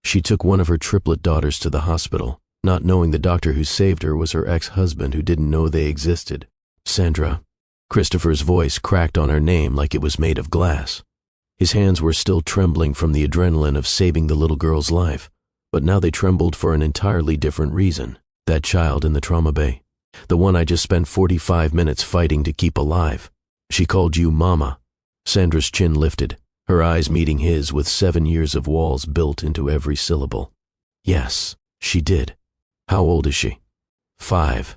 She took one of her triplet daughters to the hospital, not knowing the doctor who saved her was her ex-husband who didn't know they existed. Sandra. Christopher's voice cracked on her name like it was made of glass. His hands were still trembling from the adrenaline of saving the little girl's life, but now they trembled for an entirely different reason. That child in the trauma bay. The one I just spent 45 minutes fighting to keep alive. She called you Mama. Sandra's chin lifted, her eyes meeting his with 7 years of walls built into every syllable. Yes, she did. How old is she? 5.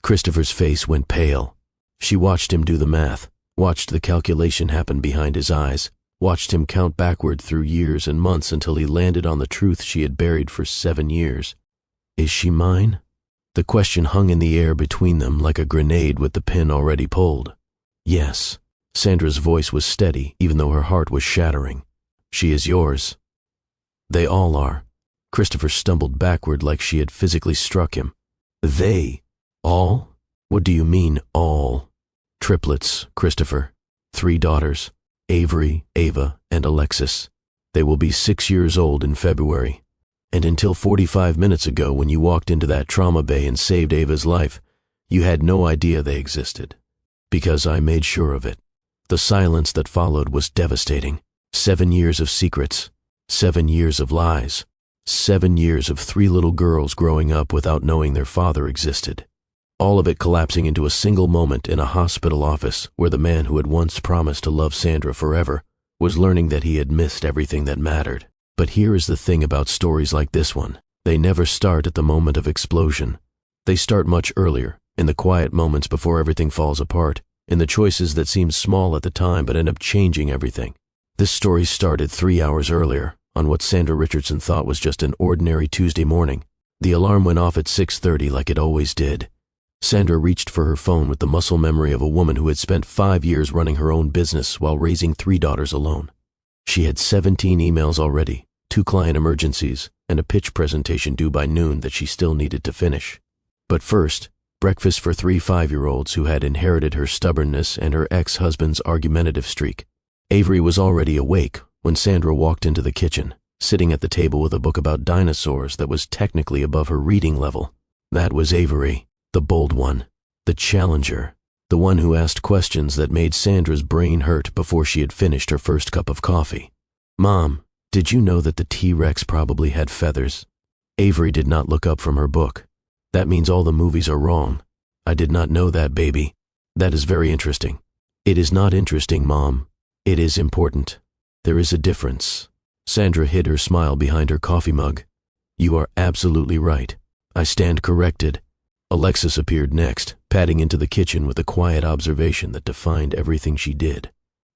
Christopher's face went pale. She watched him do the math, watched the calculation happen behind his eyes, watched him count backward through years and months until he landed on the truth she had buried for 7 years. Is she mine? The question hung in the air between them like a grenade with the pin already pulled. Yes. Sandra's voice was steady, even though her heart was shattering. She is yours. They all are. Christopher stumbled backward like she had physically struck him. They? All? What do you mean, all? Triplets, Christopher. 3 daughters. Avery, Ava, and Alexis. They will be 6 years old in February. And until 45 minutes ago, when you walked into that trauma bay and saved Ava's life, you had no idea they existed. Because I made sure of it. The silence that followed was devastating. 7 years of secrets. 7 years of lies. 7 years of 3 little girls growing up without knowing their father existed. All of it collapsing into a single moment in a hospital office where the man who had once promised to love Sandra forever was learning that he had missed everything that mattered. But here is the thing about stories like this one. They never start at the moment of explosion. They start much earlier, in the quiet moments before everything falls apart, in the choices that seem small at the time but end up changing everything. This story started 3 hours earlier, on what Sandra Richardson thought was just an ordinary Tuesday morning. The alarm went off at 6:30 like it always did. Sandra reached for her phone with the muscle memory of a woman who had spent 5 years running her own business while raising 3 daughters alone. She had 17 emails already, 2 client emergencies, and a pitch presentation due by noon that she still needed to finish. But first, breakfast for 3 5-year-olds who had inherited her stubbornness and her ex-husband's argumentative streak. Avery was already awake when Sandra walked into the kitchen, sitting at the table with a book about dinosaurs that was technically above her reading level. That was Avery, the bold one, the challenger, the one who asked questions that made Sandra's brain hurt before she had finished her first cup of coffee. Mom, did you know that the T-Rex probably had feathers? Avery did not look up from her book. That means all the movies are wrong. I did not know that, baby. That is very interesting. It is not interesting, Mom. It is important. There is a difference. Sandra hid her smile behind her coffee mug. You are absolutely right. I stand corrected. Alexis appeared next, padding into the kitchen with a quiet observation that defined everything she did.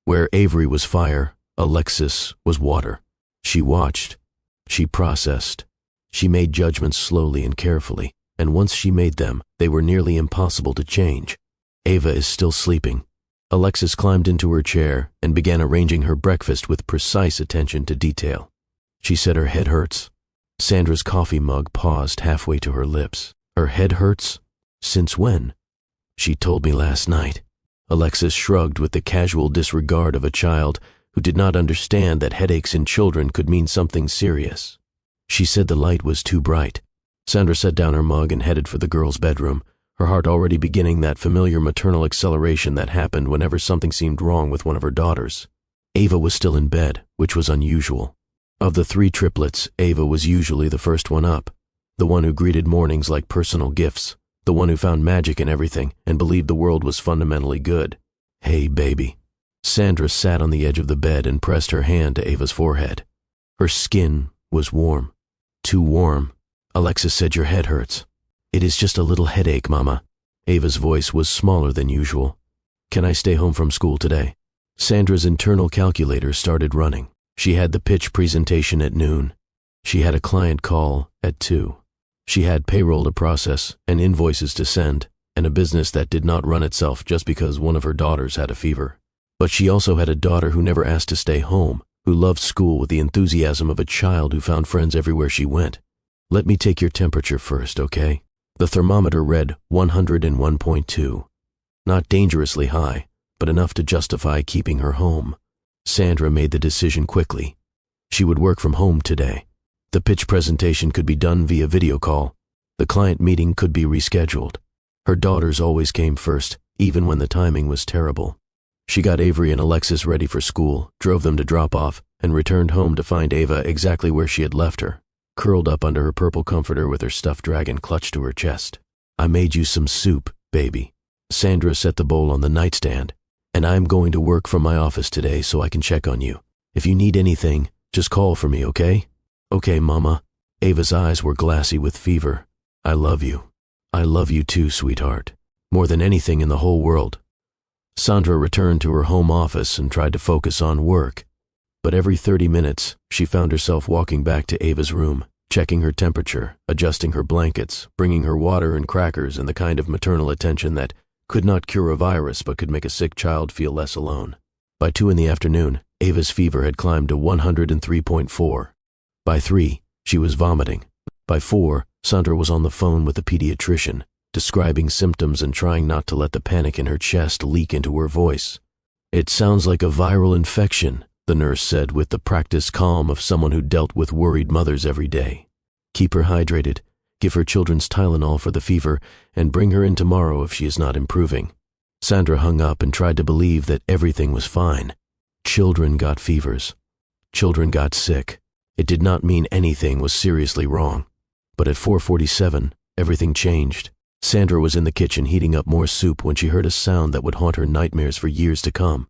Where Avery was fire, Alexis was water. She watched. She processed. She made judgments slowly and carefully, and once she made them, they were nearly impossible to change. Ava is still sleeping. Alexis climbed into her chair and began arranging her breakfast with precise attention to detail. She said her head hurts. Sandra's coffee mug paused halfway to her lips. Her head hurts? Since when? She told me last night. Alexis shrugged with the casual disregard of a child who did not understand that headaches in children could mean something serious. She said the light was too bright. Sandra set down her mug and headed for the girl's bedroom, her heart already beginning that familiar maternal acceleration that happened whenever something seemed wrong with one of her daughters. Ava was still in bed, which was unusual. Of the 3 triplets, Ava was usually the first one up, the one who greeted mornings like personal gifts, the one who found magic in everything and believed the world was fundamentally good. Hey, baby. Sandra sat on the edge of the bed and pressed her hand to Ava's forehead. Her skin was warm. Too warm. Alexis said your head hurts. It is just a little headache, Mama. Ava's voice was smaller than usual. Can I stay home from school today? Sandra's internal calculator started running. She had the pitch presentation at noon. She had a client call at 2. She had payroll to process and invoices to send, and a business that did not run itself just because one of her daughters had a fever. But she also had a daughter who never asked to stay home, who loved school with the enthusiasm of a child who found friends everywhere she went. Let me take your temperature first, okay? The thermometer read 101.2. Not dangerously high, but enough to justify keeping her home. Sandra made the decision quickly. She would work from home today. The pitch presentation could be done via video call. The client meeting could be rescheduled. Her daughters always came first, even when the timing was terrible. She got Avery and Alexis ready for school, drove them to drop off, and returned home to find Ava exactly where she had left her, curled up under her purple comforter with her stuffed dragon clutched to her chest. "I made you some soup, baby." Sandra set the bowl on the nightstand. "And I'm going to work from my office today so I can check on you. If you need anything, just call for me, okay?" "Okay, Mama." Ava's eyes were glassy with fever. "I love you. I love you too, sweetheart. More than anything in the whole world." Sandra returned to her home office and tried to focus on work. But every 30 minutes, she found herself walking back to Ava's room, checking her temperature, adjusting her blankets, bringing her water and crackers and the kind of maternal attention that could not cure a virus but could make a sick child feel less alone. By 2 in the afternoon, Ava's fever had climbed to 103.4. By 3, she was vomiting. By 4, Sandra was on the phone with the pediatrician, describing symptoms and trying not to let the panic in her chest leak into her voice. "It sounds like a viral infection," the nurse said with the practiced calm of someone who dealt with worried mothers every day. "Keep her hydrated, give her children's Tylenol for the fever, and bring her in tomorrow if she is not improving." Sandra hung up and tried to believe that everything was fine. Children got fevers. Children got sick. It did not mean anything was seriously wrong. But at 4:47, everything changed. Sandra was in the kitchen heating up more soup when she heard a sound that would haunt her nightmares for years to come.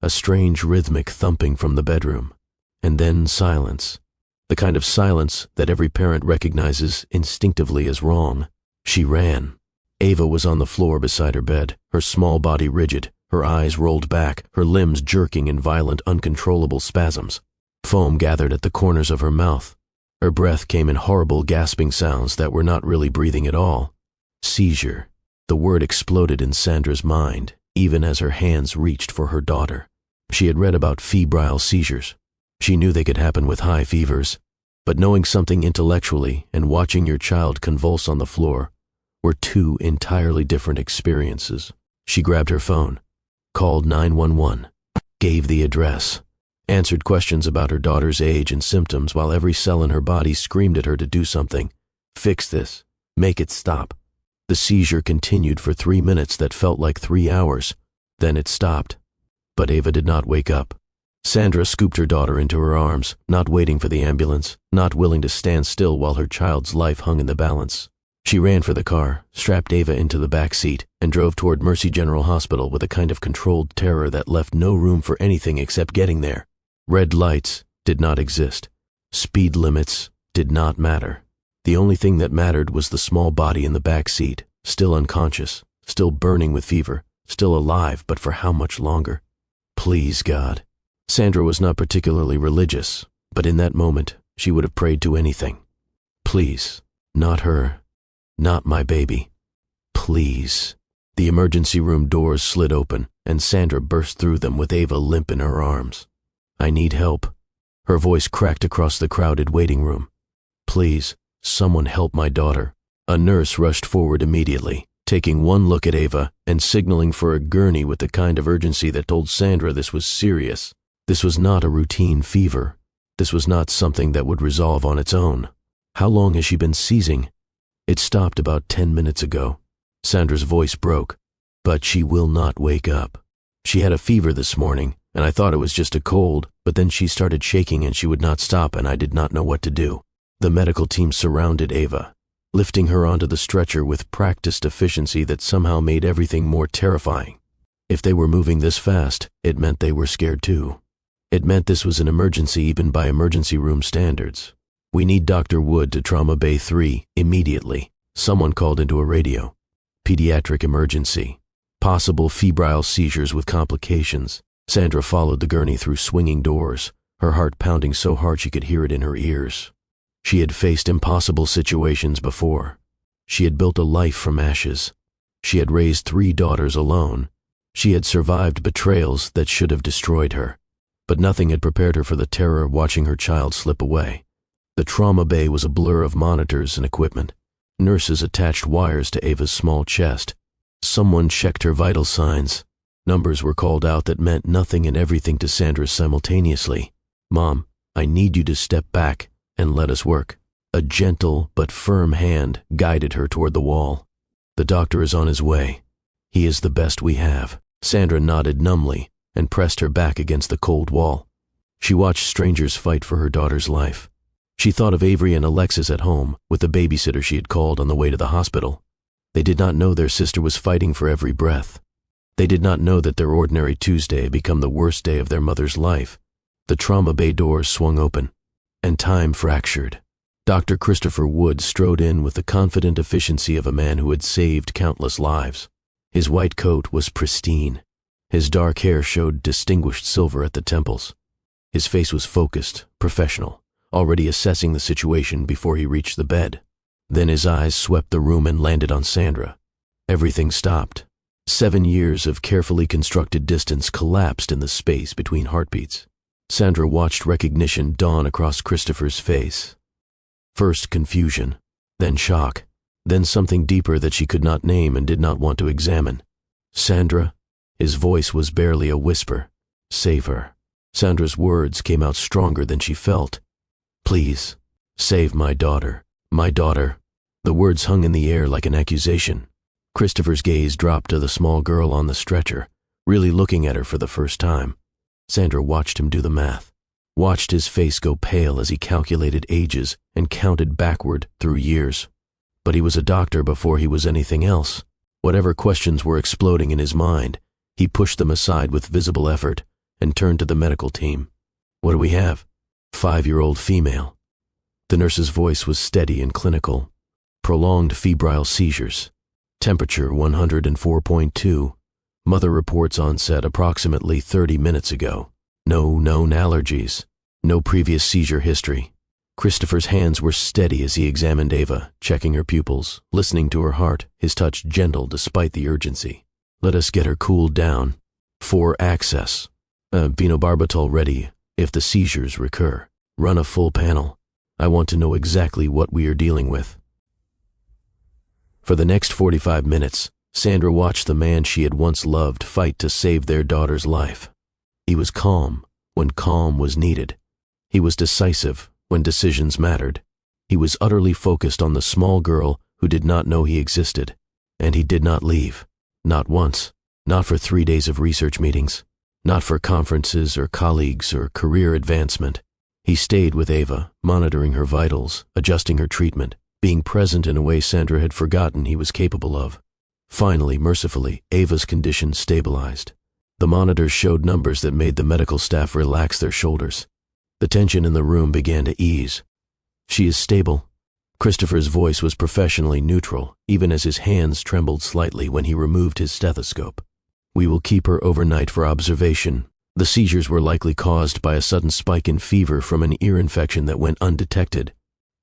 A strange rhythmic thumping from the bedroom. And then silence. The kind of silence that every parent recognizes instinctively as wrong. She ran. Ava was on the floor beside her bed, her small body rigid, her eyes rolled back, her limbs jerking in violent, uncontrollable spasms. Foam gathered at the corners of her mouth. Her breath came in horrible gasping sounds that were not really breathing at all. Seizure. The word exploded in Sandra's mind, even as her hands reached for her daughter. She had read about febrile seizures. She knew they could happen with high fevers. But knowing something intellectually and watching your child convulse on the floor were two entirely different experiences. She grabbed her phone, called 911, gave the address, answered questions about her daughter's age and symptoms while every cell in her body screamed at her to do something. Fix this. Make it stop. The seizure continued for 3 minutes that felt like 3 hours. Then it stopped. But Ava did not wake up. Sandra scooped her daughter into her arms, not waiting for the ambulance, not willing to stand still while her child's life hung in the balance. She ran for the car, strapped Ava into the back seat, and drove toward Mercy General Hospital with a kind of controlled terror that left no room for anything except getting there. Red lights did not exist. Speed limits did not matter. The only thing that mattered was the small body in the back seat, still unconscious, still burning with fever, still alive, but for how much longer? Please, God. Sandra was not particularly religious, but in that moment, she would have prayed to anything. Please, not her, not my baby. Please. The emergency room doors slid open, and Sandra burst through them with Ava limp in her arms. "I need help." Her voice cracked across the crowded waiting room. "Please, someone help my daughter." A nurse rushed forward immediately, taking one look at Ava and signaling for a gurney with the kind of urgency that told Sandra this was serious. This was not a routine fever. This was not something that would resolve on its own. How long has she been seizing? It stopped about 10 minutes ago. Sandra's voice broke. But she will not wake up. She had a fever this morning, and I thought it was just a cold, but then she started shaking and she would not stop, and I did not know what to do. The medical team surrounded Ava, lifting her onto the stretcher with practiced efficiency that somehow made everything more terrifying. If they were moving this fast, it meant they were scared too. It meant this was an emergency even by emergency room standards. "We need Dr. Wood to Trauma Bay 3 immediately," someone called into a radio. "Pediatric emergency. Possible febrile seizures with complications." Sandra followed the gurney through swinging doors, her heart pounding so hard she could hear it in her ears. She had faced impossible situations before. She had built a life from ashes. She had raised 3 daughters alone. She had survived betrayals that should have destroyed her. But nothing had prepared her for the terror of watching her child slip away. The trauma bay was a blur of monitors and equipment. Nurses attached wires to Ava's small chest. Someone checked her vital signs. Numbers were called out that meant nothing and everything to Sandra simultaneously. "Mom, I need you to step back. and let us work." A gentle but firm hand guided her toward the wall. "The doctor is on his way. He is the best we have." Sandra nodded numbly and pressed her back against the cold wall. She watched strangers fight for her daughter's life. She thought of Avery and Alexis at home with the babysitter she had called on the way to the hospital. They did not know their sister was fighting for every breath. They did not know that their ordinary Tuesday had become the worst day of their mother's life. The trauma bay doors swung open, and time fractured. Dr. Christopher Wood strode in with the confident efficiency of a man who had saved countless lives. His white coat was pristine. His dark hair showed distinguished silver at the temples. His face was focused, professional, already assessing the situation before he reached the bed. Then his eyes swept the room and landed on Sandra. Everything stopped. 7 years of carefully constructed distance collapsed in the space between heartbeats. Sandra watched recognition dawn across Christopher's face. First confusion, then shock, then something deeper that she could not name and did not want to examine. "Sandra?" His voice was barely a whisper. "Save her." Sandra's words came out stronger than she felt. "Please, save my daughter. My daughter." The words hung in the air like an accusation. Christopher's gaze dropped to the small girl on the stretcher, really looking at her for the first time. Sandra watched him do the math, watched his face go pale as he calculated ages and counted backward through years. But he was a doctor before he was anything else. Whatever questions were exploding in his mind, he pushed them aside with visible effort and turned to the medical team. "What do we have?" 5-year-old female. The nurse's voice was steady and clinical. Prolonged febrile seizures. Temperature 104.2. Mother reports onset approximately 30 minutes ago. No known allergies. No previous seizure history. Christopher's hands were steady as he examined Ava, checking her pupils, listening to her heart, his touch gentle despite the urgency. "Let us get her cooled down. 4 access. Phenobarbital ready if the seizures recur. Run a full panel. I want to know exactly what we are dealing with." For the next 45 minutes, Sandra watched the man she had once loved fight to save their daughter's life. He was calm when calm was needed. He was decisive when decisions mattered. He was utterly focused on the small girl who did not know he existed, and he did not leave. Not once. Not for 3 days of research meetings. Not for conferences or colleagues or career advancement. He stayed with Ava, monitoring her vitals, adjusting her treatment, being present in a way Sandra had forgotten he was capable of. Finally, mercifully, Ava's condition stabilized. The monitors showed numbers that made the medical staff relax their shoulders. The tension in the room began to ease. "She is stable." Christopher's voice was professionally neutral, even as his hands trembled slightly when he removed his stethoscope. "We will keep her overnight for observation. The seizures were likely caused by a sudden spike in fever from an ear infection that went undetected.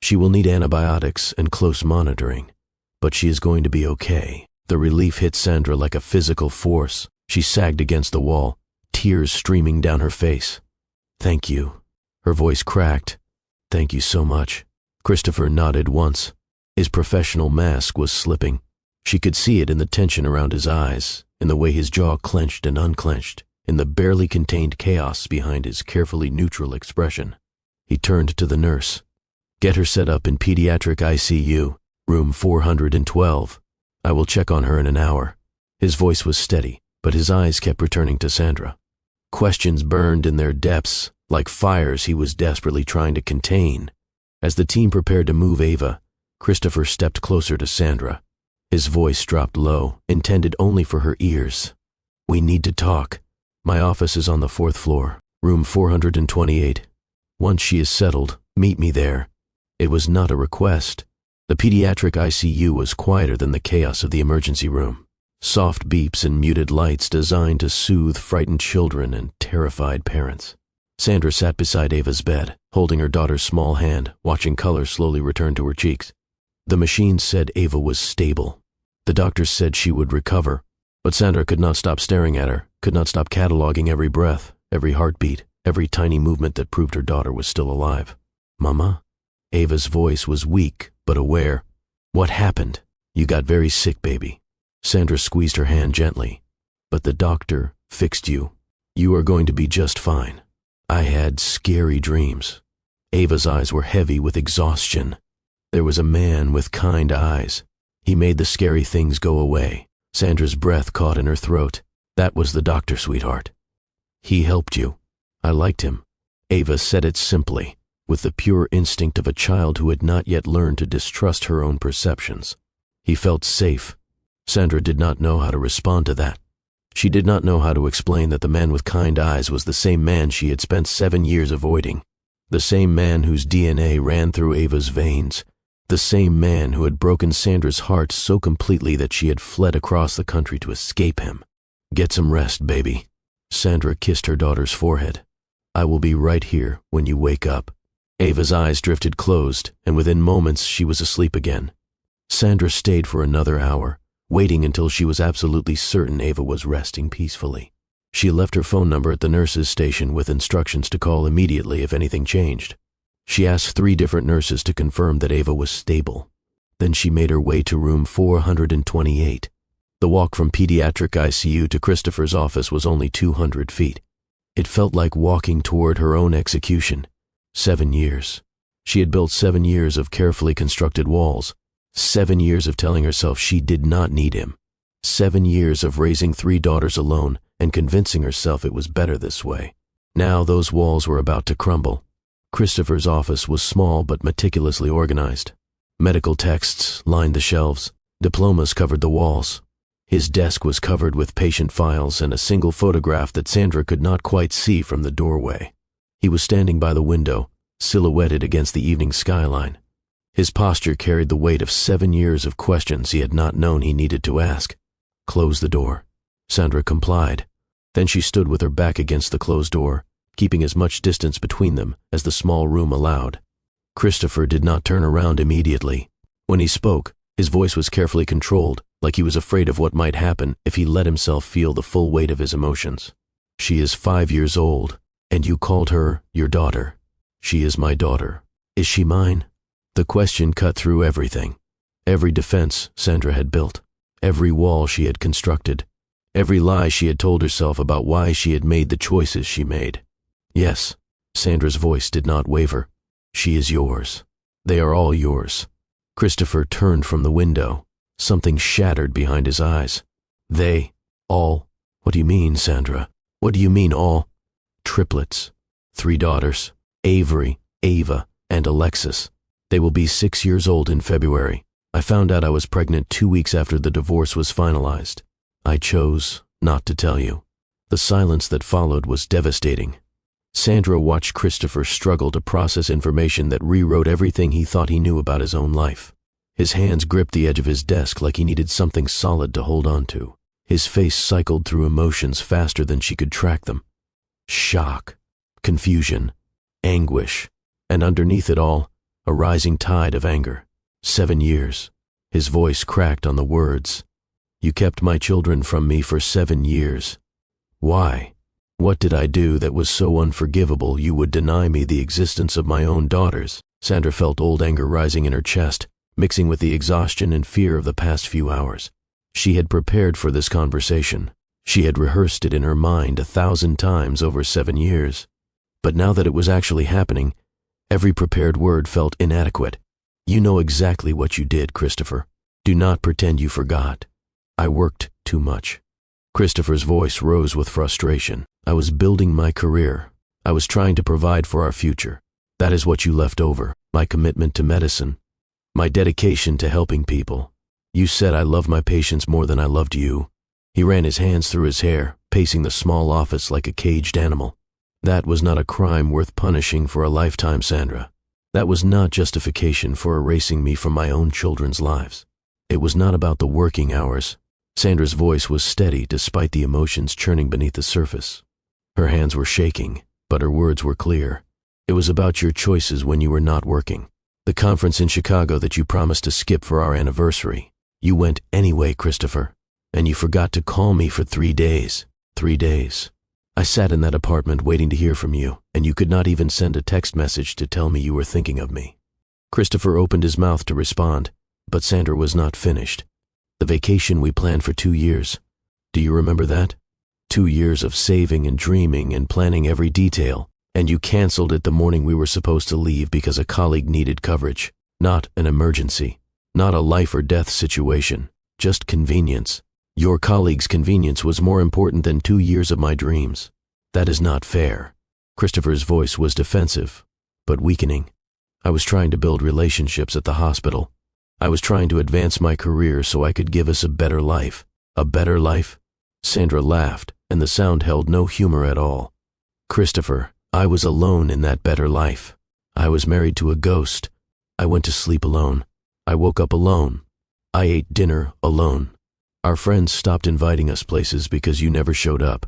She will need antibiotics and close monitoring, but she is going to be okay." The relief hit Sandra like a physical force. She sagged against the wall, tears streaming down her face. "Thank you." Her voice cracked. "Thank you so much." Christopher nodded once. His professional mask was slipping. She could see it in the tension around his eyes, in the way his jaw clenched and unclenched, in the barely contained chaos behind his carefully neutral expression. He turned to the nurse. "Get her set up in pediatric ICU, room 412. I will check on her in an hour." His voice was steady, but his eyes kept returning to Sandra. Questions burned in their depths, like fires he was desperately trying to contain. As the team prepared to move Ava, Christopher stepped closer to Sandra. His voice dropped low, intended only for her ears. "We need to talk. My office is on the 4th floor, room 428. Once she is settled, meet me there." It was not a request. The pediatric ICU was quieter than the chaos of the emergency room. Soft beeps and muted lights designed to soothe frightened children and terrified parents. Sandra sat beside Ava's bed, holding her daughter's small hand, watching color slowly return to her cheeks. The machine said Ava was stable. The doctors said she would recover, but Sandra could not stop staring at her, could not stop cataloging every breath, every heartbeat, every tiny movement that proved her daughter was still alive. "Mama?" Ava's voice was weak but aware. "What happened? You got very sick, baby." Sandra squeezed her hand gently. "But the doctor fixed you. You are going to be just fine. I had scary dreams. Ava's eyes were heavy with exhaustion. There was a man with kind eyes. He made the scary things go away. Sandra's breath caught in her throat. That was the doctor, sweetheart. He helped you. I liked him. Ava said it simply, with the pure instinct of a child who had not yet learned to distrust her own perceptions. He felt safe. Sandra did not know how to respond to that. She did not know how to explain that the man with kind eyes was the same man she had spent 7 years avoiding, the same man whose DNA ran through Ava's veins, the same man who had broken Sandra's heart so completely that she had fled across the country to escape him. Get some rest, baby. Sandra kissed her daughter's forehead. I will be right here when you wake up. Ava's eyes drifted closed, and within moments she was asleep again. Sandra stayed for another hour, waiting until she was absolutely certain Ava was resting peacefully. She left her phone number at the nurse's station with instructions to call immediately if anything changed. She asked 3 different nurses to confirm that Ava was stable. Then she made her way to room 428. The walk from pediatric ICU to Christopher's office was only 200 feet. It felt like walking toward her own execution. 7 years. She had built 7 years of carefully constructed walls. 7 years of telling herself she did not need him. 7 years of raising 3 daughters alone and convincing herself it was better this way. Now those walls were about to crumble. Christopher's office was small but meticulously organized. Medical texts lined the shelves. Diplomas covered the walls. His desk was covered with patient files and a single photograph that Sandra could not quite see from the doorway. He was standing by the window, silhouetted against the evening skyline. His posture carried the weight of 7 years of questions he had not known he needed to ask. Close the door. Sandra complied. Then she stood with her back against the closed door, keeping as much distance between them as the small room allowed. Christopher did not turn around immediately. When he spoke, his voice was carefully controlled, like he was afraid of what might happen if he let himself feel the full weight of his emotions. She is 5 years old, and you called her your daughter. She is my daughter. Is she mine? The question cut through everything. Every defense Sandra had built, every wall she had constructed, every lie she had told herself about why she had made the choices she made. Yes, Sandra's voice did not waver. She is yours. They are all yours. Christopher turned from the window. Something shattered behind his eyes. They, all. What do you mean, Sandra? What do you mean, all? Triplets. 3 daughters. Avery, Ava, and Alexis. They will be 6 years old in February. I found out I was pregnant 2 weeks after the divorce was finalized. I chose not to tell you. The silence that followed was devastating. Sandra watched Christopher struggle to process information that rewrote everything he thought he knew about his own life. His hands gripped the edge of his desk like he needed something solid to hold on to. His face cycled through emotions faster than she could track them. Shock, confusion, anguish, and underneath it all, a rising tide of anger. 7 years. His voice cracked on the words. You kept my children from me for 7 years. Why? What did I do that was so unforgivable you would deny me the existence of my own daughters? Sandra felt old anger rising in her chest, mixing with the exhaustion and fear of the past few hours. She had prepared for this conversation. She had rehearsed it in her mind 1,000 times over 7 years. But now that it was actually happening, every prepared word felt inadequate. You know exactly what you did, Christopher. Do not pretend you forgot. I worked too much. Christopher's voice rose with frustration. I was building my career. I was trying to provide for our future. That is what you left over, my commitment to medicine, my dedication to helping people. You said I loved my patients more than I loved you. He ran his hands through his hair, pacing the small office like a caged animal. That was not a crime worth punishing for a lifetime, Sandra. That was not justification for erasing me from my own children's lives. It was not about the working hours. Sandra's voice was steady despite the emotions churning beneath the surface. Her hands were shaking, but her words were clear. It was about your choices when you were not working. The conference in Chicago that you promised to skip for our anniversary. You went anyway, Christopher, and you forgot to call me for 3 days. 3 days. I sat in that apartment waiting to hear from you, and you could not even send a text message to tell me you were thinking of me. Christopher opened his mouth to respond, but Sandra was not finished. The vacation we planned for 2 years. Do you remember that? 2 years of saving and dreaming and planning every detail, And you canceled it the morning we were supposed to leave because a colleague needed coverage. Not an emergency. Not a life or death situation. Just convenience. Your colleague's convenience was more important than 2 years of my dreams. That is not fair. Christopher's voice was defensive, but weakening. I was trying to build relationships at the hospital. I was trying to advance my career so I could give us a better life. A better life? Sandra laughed, and the sound held no humor at all. Christopher, I was alone in that better life. I was married to a ghost. I went to sleep alone. I woke up alone. I ate dinner alone. Our friends stopped inviting us places because you never showed up.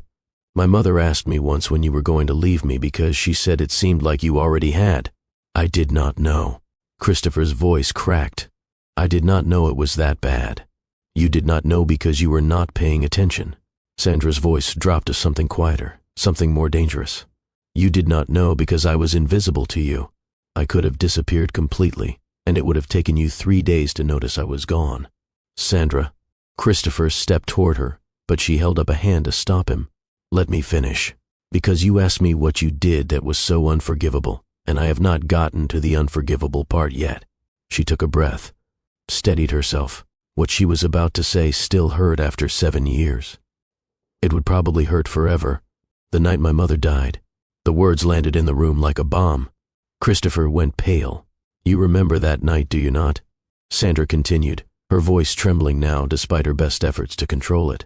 My mother asked me once when you were going to leave me because she said it seemed like you already had. I did not know. Christopher's voice cracked. I did not know it was that bad. You did not know because you were not paying attention. Sandra's voice dropped to something quieter, something more dangerous. You did not know because I was invisible to you. I could have disappeared completely, and it would have taken you 3 days to notice I was gone. Sandra. Christopher stepped toward her, but she held up a hand to stop him. Let me finish. Because you asked me what you did that was so unforgivable, and I have not gotten to the unforgivable part yet. She took a breath, steadied herself. What she was about to say still hurt after 7 years. It would probably hurt forever. The night my mother died. The words landed in the room like a bomb. Christopher went pale. You remember that night, do you not? Sandra continued, her voice trembling now despite her best efforts to control it.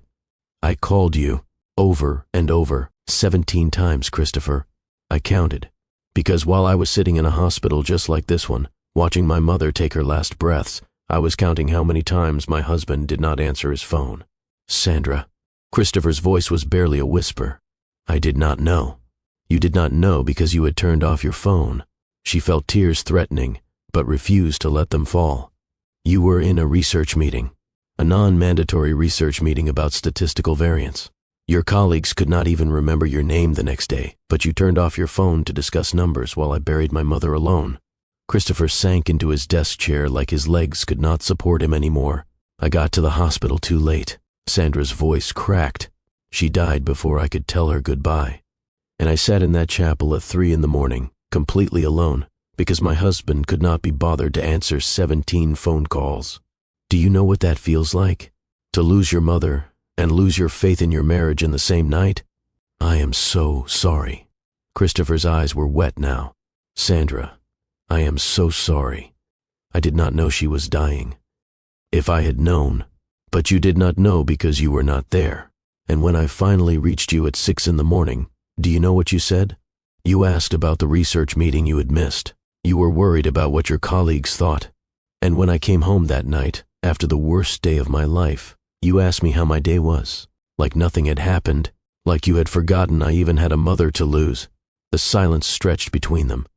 I called you, over and over, 17 times, Christopher. I counted. Because while I was sitting in a hospital just like this one, watching my mother take her last breaths, I was counting how many times my husband did not answer his phone. Sandra. Christopher's voice was barely a whisper. I did not know. You did not know because you had turned off your phone. She felt tears threatening, but refused to let them fall. You were in a research meeting, a non-mandatory research meeting about statistical variance. Your colleagues could not even remember your name the next day, but you turned off your phone to discuss numbers while I buried my mother alone. Christopher sank into his desk chair like his legs could not support him anymore. I got to the hospital too late. Sandra's voice cracked. She died before I could tell her goodbye. And I sat in that chapel at 3 a.m, completely alone, because my husband could not be bothered to answer 17 phone calls. Do you know what that feels like? To lose your mother and lose your faith in your marriage in the same night? I am so sorry. Christopher's eyes were wet now. Sandra, I am so sorry. I did not know she was dying. If I had known, but you did not know because you were not there. And when I finally reached you at 6 a.m, do you know what you said? You asked about the research meeting you had missed. You were worried about what your colleagues thought. And when I came home that night, after the worst day of my life, you asked me how my day was, like nothing had happened, like you had forgotten I even had a mother to lose. The silence stretched between them.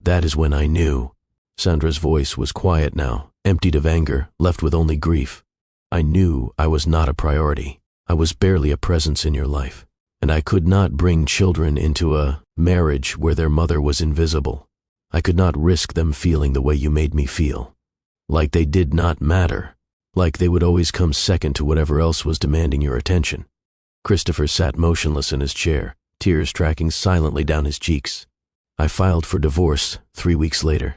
That is when I knew. Sandra's voice was quiet now, emptied of anger, left with only grief. I knew I was not a priority. I was barely a presence in your life, and I could not bring children into a marriage where their mother was invisible. I could not risk them feeling the way you made me feel, like they did not matter, like they would always come second to whatever else was demanding your attention. Christopher sat motionless in his chair, tears tracking silently down his cheeks. I filed for divorce 3 weeks later.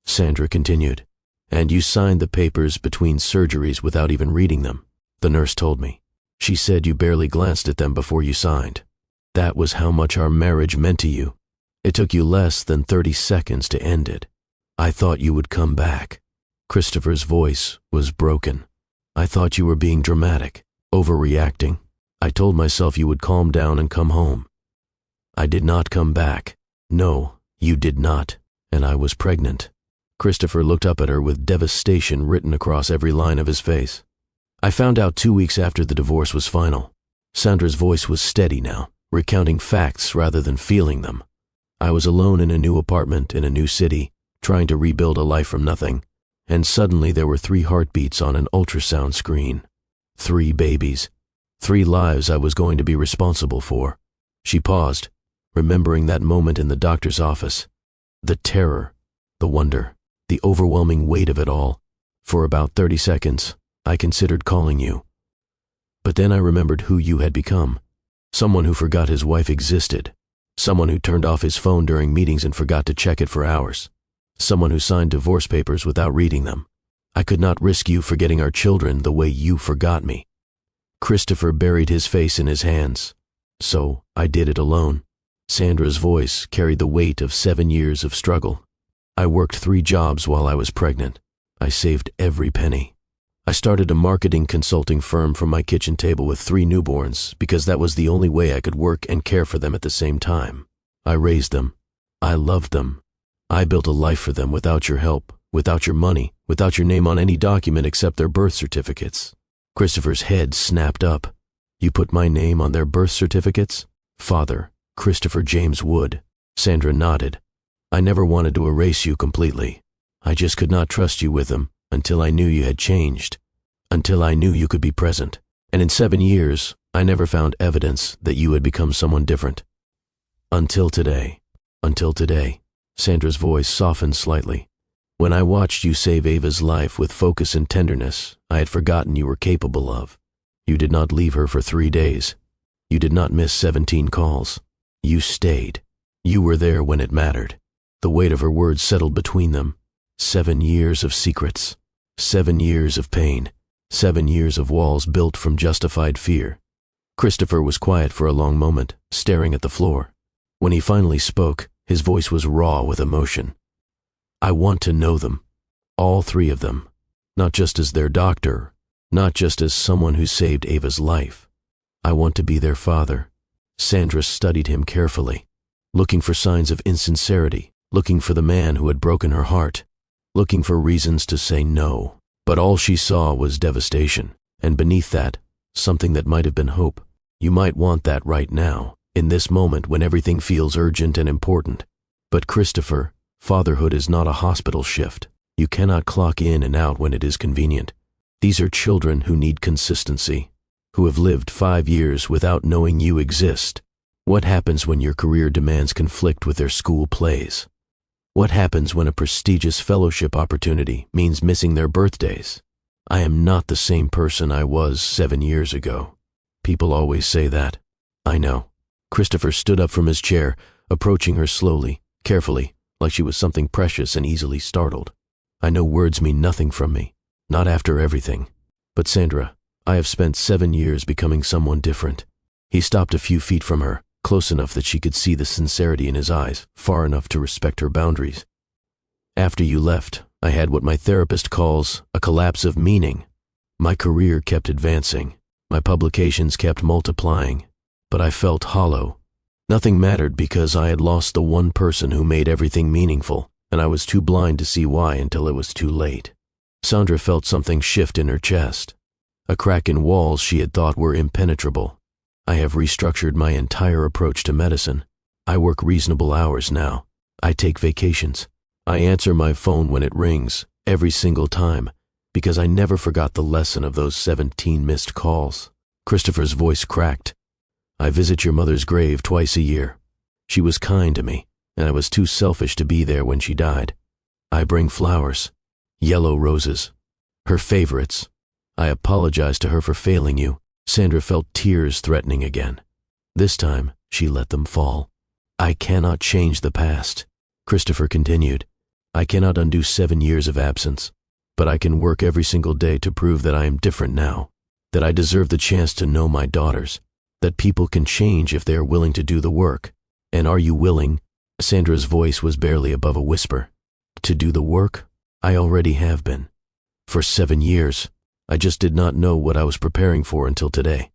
Sandra continued, and you signed the papers between surgeries without even reading them, the nurse told me. She said you barely glanced at them before you signed. That was how much our marriage meant to you. It took you less than 30 seconds to end it. I thought you would come back. Christopher's voice was broken. I thought you were being dramatic, overreacting. I told myself you would calm down and come home. I did not come back. No, you did not. And I was pregnant. Christopher looked up at her with devastation written across every line of his face. I found out 2 weeks after the divorce was final. Sandra's voice was steady now, recounting facts rather than feeling them. I was alone in a new apartment in a new city, trying to rebuild a life from nothing, and suddenly there were 3 heartbeats on an ultrasound screen. 3 babies. 3 lives I was going to be responsible for. She paused, remembering that moment in the doctor's office. The terror, the wonder, the overwhelming weight of it all. For about 30 seconds, I considered calling you. But then I remembered who you had become. Someone who forgot his wife existed. Someone who turned off his phone during meetings and forgot to check it for hours. Someone who signed divorce papers without reading them. I could not risk you forgetting our children the way you forgot me. Christopher buried his face in his hands. So I did it alone. Sandra's voice carried the weight of 7 years of struggle. I worked 3 jobs while I was pregnant. I saved every penny. I started a marketing consulting firm from my kitchen table with 3 newborns because that was the only way I could work and care for them at the same time. I raised them. I loved them. I built a life for them without your help, without your money, without your name on any document except their birth certificates. Christopher's head snapped up. You put my name on their birth certificates? Father, Christopher James Wood. Sandra nodded. I never wanted to erase you completely. I just could not trust you with them until I knew you had changed, until I knew you could be present. And in 7 years, I never found evidence that you had become someone different. Until today. Sandra's voice softened slightly. When I watched you save Ava's life with focus and tenderness I had forgotten you were capable of. You did not leave her for 3 days. You did not miss 17 calls. You stayed. You were there when it mattered. The weight of her words settled between them. 7 years of secrets. 7 years of pain. 7 years of walls built from justified fear. Christopher was quiet for a long moment, staring at the floor. When he finally spoke, his voice was raw with emotion. I want to know them. All 3 of them. Not just as their doctor, not just as someone who saved Ava's life. I want to be their father. Sandra studied him carefully, looking for signs of insincerity, looking for the man who had broken her heart, looking for reasons to say no. But all she saw was devastation, and beneath that, something that might have been hope. You might want that right now, in this moment when everything feels urgent and important. But Christopher, fatherhood is not a hospital shift. You cannot clock in and out when it is convenient. These are children who need consistency, who have lived 5 years without knowing you exist. What happens when your career demands conflict with their school plays? What happens when a prestigious fellowship opportunity means missing their birthdays? I am not the same person I was 7 years ago. People always say that. I know. Christopher stood up from his chair, approaching her slowly, carefully, like she was something precious and easily startled. I know words mean nothing from me, not after everything. But Sandra, I have spent 7 years becoming someone different. He stopped a few feet from her, close enough that she could see the sincerity in his eyes, far enough to respect her boundaries. After you left, I had what my therapist calls a collapse of meaning. My career kept advancing. My publications kept multiplying. But I felt hollow. Nothing mattered because I had lost the one person who made everything meaningful, and I was too blind to see why until it was too late. Sandra felt something shift in her chest. A crack in walls she had thought were impenetrable. I have restructured my entire approach to medicine. I work reasonable hours now. I take vacations. I answer my phone when it rings, every single time, because I never forgot the lesson of those 17 missed calls. Christopher's voice cracked. I visit your mother's grave twice a year. She was kind to me, and I was too selfish to be there when she died. I bring flowers, yellow roses, her favorites. I apologize to her for failing you. Sandra felt tears threatening again. This time, she let them fall. I cannot change the past. Christopher continued. I cannot undo 7 years of absence, but I can work every single day to prove that I am different now, that I deserve the chance to know my daughters, that people can change if they are willing to do the work. And are you willing? Sandra's voice was barely above a whisper. To do the work? I already have been. For 7 years. I just did not know what I was preparing for until today.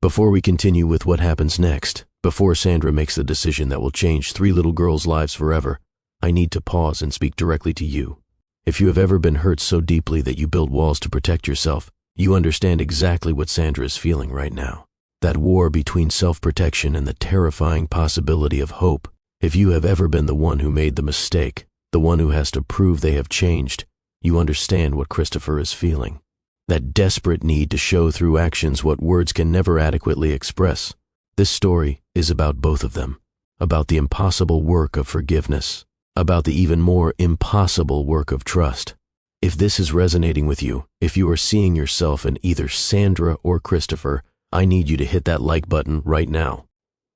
Before we continue with what happens next, before Sandra makes the decision that will change 3 little girls' lives forever, I need to pause and speak directly to you. If you have ever been hurt so deeply that you build walls to protect yourself, you understand exactly what Sandra is feeling right now. That war between self-protection and the terrifying possibility of hope. If you have ever been the one who made the mistake, the one who has to prove they have changed, you understand what Christopher is feeling. That desperate need to show through actions what words can never adequately express. This story is about both of them, about the impossible work of forgiveness, about the even more impossible work of trust. If this is resonating with you, if you are seeing yourself in either Sandra or Christopher, I need you to hit that like button right now.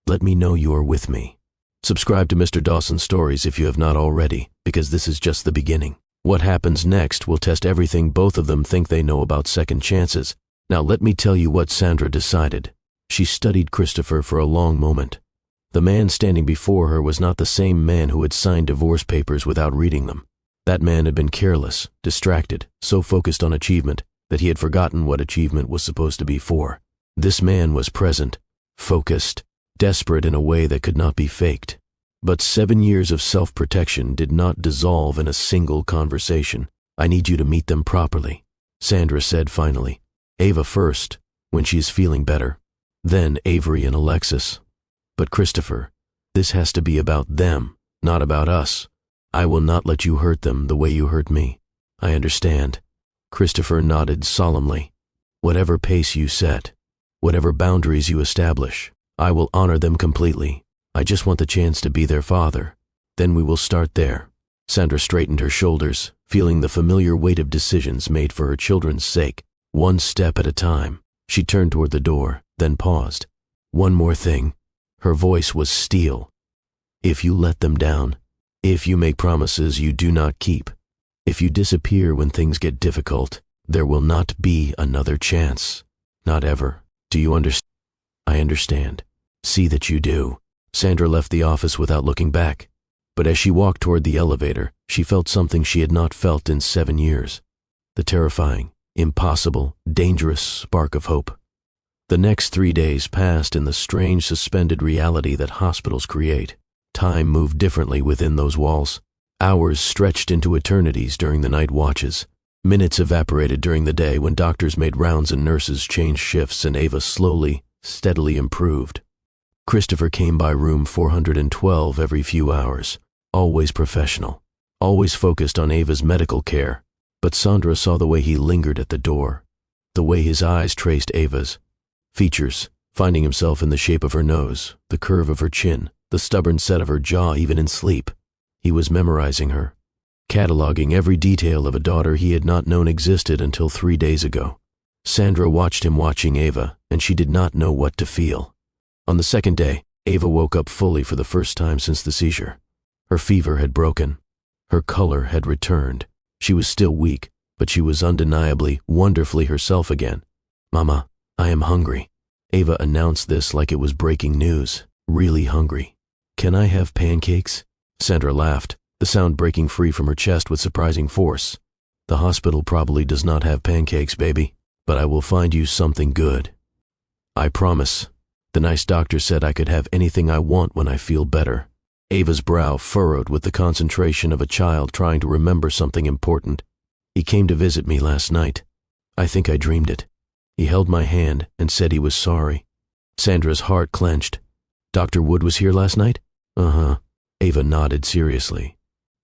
Let me know you are with me. Subscribe to Mr. Dawson's Stories if you have not already, because this is just the beginning. What happens next will test everything both of them think they know about second chances. Now let me tell you what Sandra decided. She studied Christopher for a long moment. The man standing before her was not the same man who had signed divorce papers without reading them. That man had been careless, distracted, so focused on achievement that he had forgotten what achievement was supposed to be for. This man was present, focused, desperate in a way that could not be faked. But 7 years of self-protection did not dissolve in a single conversation. I need you to meet them properly, Sandra said finally. Ava first, when she is feeling better. Then Avery and Alexis. But Christopher, this has to be about them, not about us. I will not let you hurt them the way you hurt me. I understand. Christopher nodded solemnly. Whatever pace you set, whatever boundaries you establish, I will honor them completely. I just want the chance to be their father. Then we will start there. Sandra straightened her shoulders, feeling the familiar weight of decisions made for her children's sake, one step at a time. She turned toward the door, then paused. One more thing. Her voice was steel. If you let them down, if you make promises you do not keep, if you disappear when things get difficult, there will not be another chance. Not ever. Do you understand? I understand. See that you do. Sandra left the office without looking back. But as she walked toward the elevator, she felt something she had not felt in 7 years. The terrifying, impossible, dangerous spark of hope. The next 3 days passed in the strange suspended reality that hospitals create. Time moved differently within those walls. Hours stretched into eternities during the night watches. Minutes evaporated during the day when doctors made rounds and nurses changed shifts, and Ava slowly, steadily improved. Christopher came by room 412 every few hours, always professional, always focused on Ava's medical care. But Sandra saw the way he lingered at the door, the way his eyes traced Ava's features, finding himself in the shape of her nose, the curve of her chin, the stubborn set of her jaw even in sleep. He was memorizing her, cataloging every detail of a daughter he had not known existed until 3 days ago. Sandra watched him watching Ava, and she did not know what to feel. On the second day, Ava woke up fully for the first time since the seizure. Her fever had broken. Her color had returned. She was still weak, but she was undeniably, wonderfully herself again. Mama, I am hungry. Ava announced this like it was breaking news. Really hungry. Can I have pancakes? Sandra laughed, the sound breaking free from her chest with surprising force. The hospital probably does not have pancakes, baby, but I will find you something good. I promise. The nice doctor said I could have anything I want when I feel better. Ava's brow furrowed with the concentration of a child trying to remember something important. He came to visit me last night. I think I dreamed it. He held my hand and said he was sorry. Sandra's heart clenched. Dr. Wood was here last night? Uh-huh. Ava nodded seriously.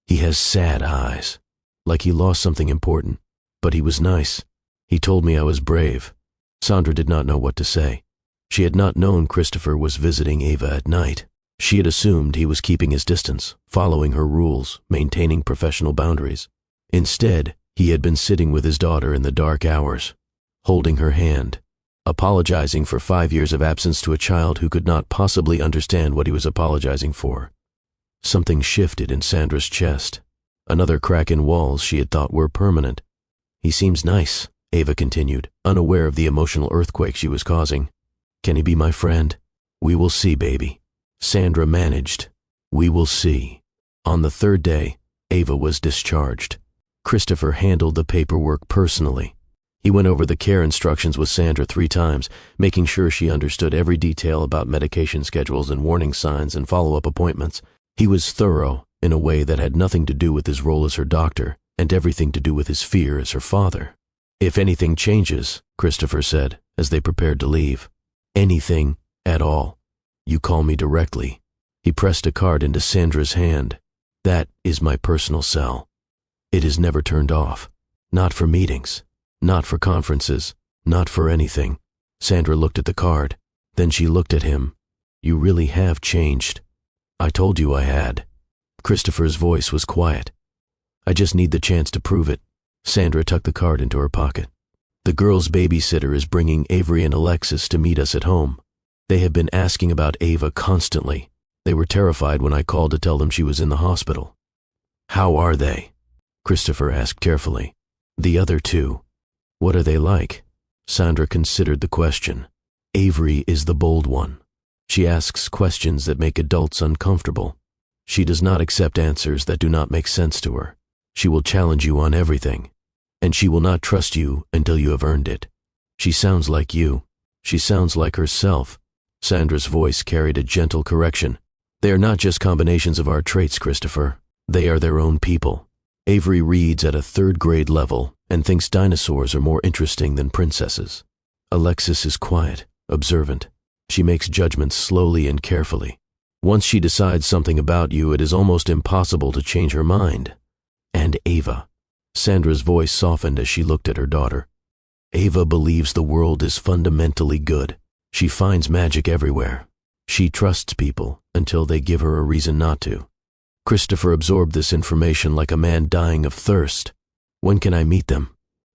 He has sad eyes, like he lost something important, but he was nice. He told me I was brave. Sandra did not know what to say. She had not known Christopher was visiting Ava at night. She had assumed he was keeping his distance, following her rules, maintaining professional boundaries. Instead, he had been sitting with his daughter in the dark hours, holding her hand, apologizing for 5 years of absence to a child who could not possibly understand what he was apologizing for. Something shifted in Sandra's chest, another crack in walls she had thought were permanent. He seems nice, Ava continued, unaware of the emotional earthquake she was causing. Can he be my friend? We will see, baby. Sandra managed. We will see. On the third day, Ava was discharged. Christopher handled the paperwork personally. He went over the care instructions with Sandra 3 times, making sure she understood every detail about medication schedules and warning signs and follow-up appointments. He was thorough in a way that had nothing to do with his role as her doctor and everything to do with his fear as her father. If anything changes, Christopher said, as they prepared to leave. Anything at all. You call me directly. He pressed a card into Sandra's hand. That is my personal cell. It is never turned off. Not for meetings. Not for conferences. Not for anything. Sandra looked at the card. Then she looked at him. You really have changed. I told you I had. Christopher's voice was quiet. I just need the chance to prove it. Sandra tucked the card into her pocket. The girl's babysitter is bringing Avery and Alexis to meet us at home. They have been asking about Ava constantly. They were terrified when I called to tell them she was in the hospital. How are they? Christopher asked carefully. The other two. What are they like? Sandra considered the question. Avery is the bold one. She asks questions that make adults uncomfortable. She does not accept answers that do not make sense to her. She will challenge you on everything, and she will not trust you until you have earned it. She sounds like you. She sounds like herself. Sandra's voice carried a gentle correction. They are not just combinations of our traits, Christopher. They are their own people. Avery reads at a third-grade level and thinks dinosaurs are more interesting than princesses. Alexis is quiet, observant. She makes judgments slowly and carefully. Once she decides something about you, it is almost impossible to change her mind. And Ava. Sandra's voice softened as she looked at her daughter. Ava believes the world is fundamentally good. She finds magic everywhere. She trusts people until they give her a reason not to. Christopher absorbed this information like a man dying of thirst. When can I meet them?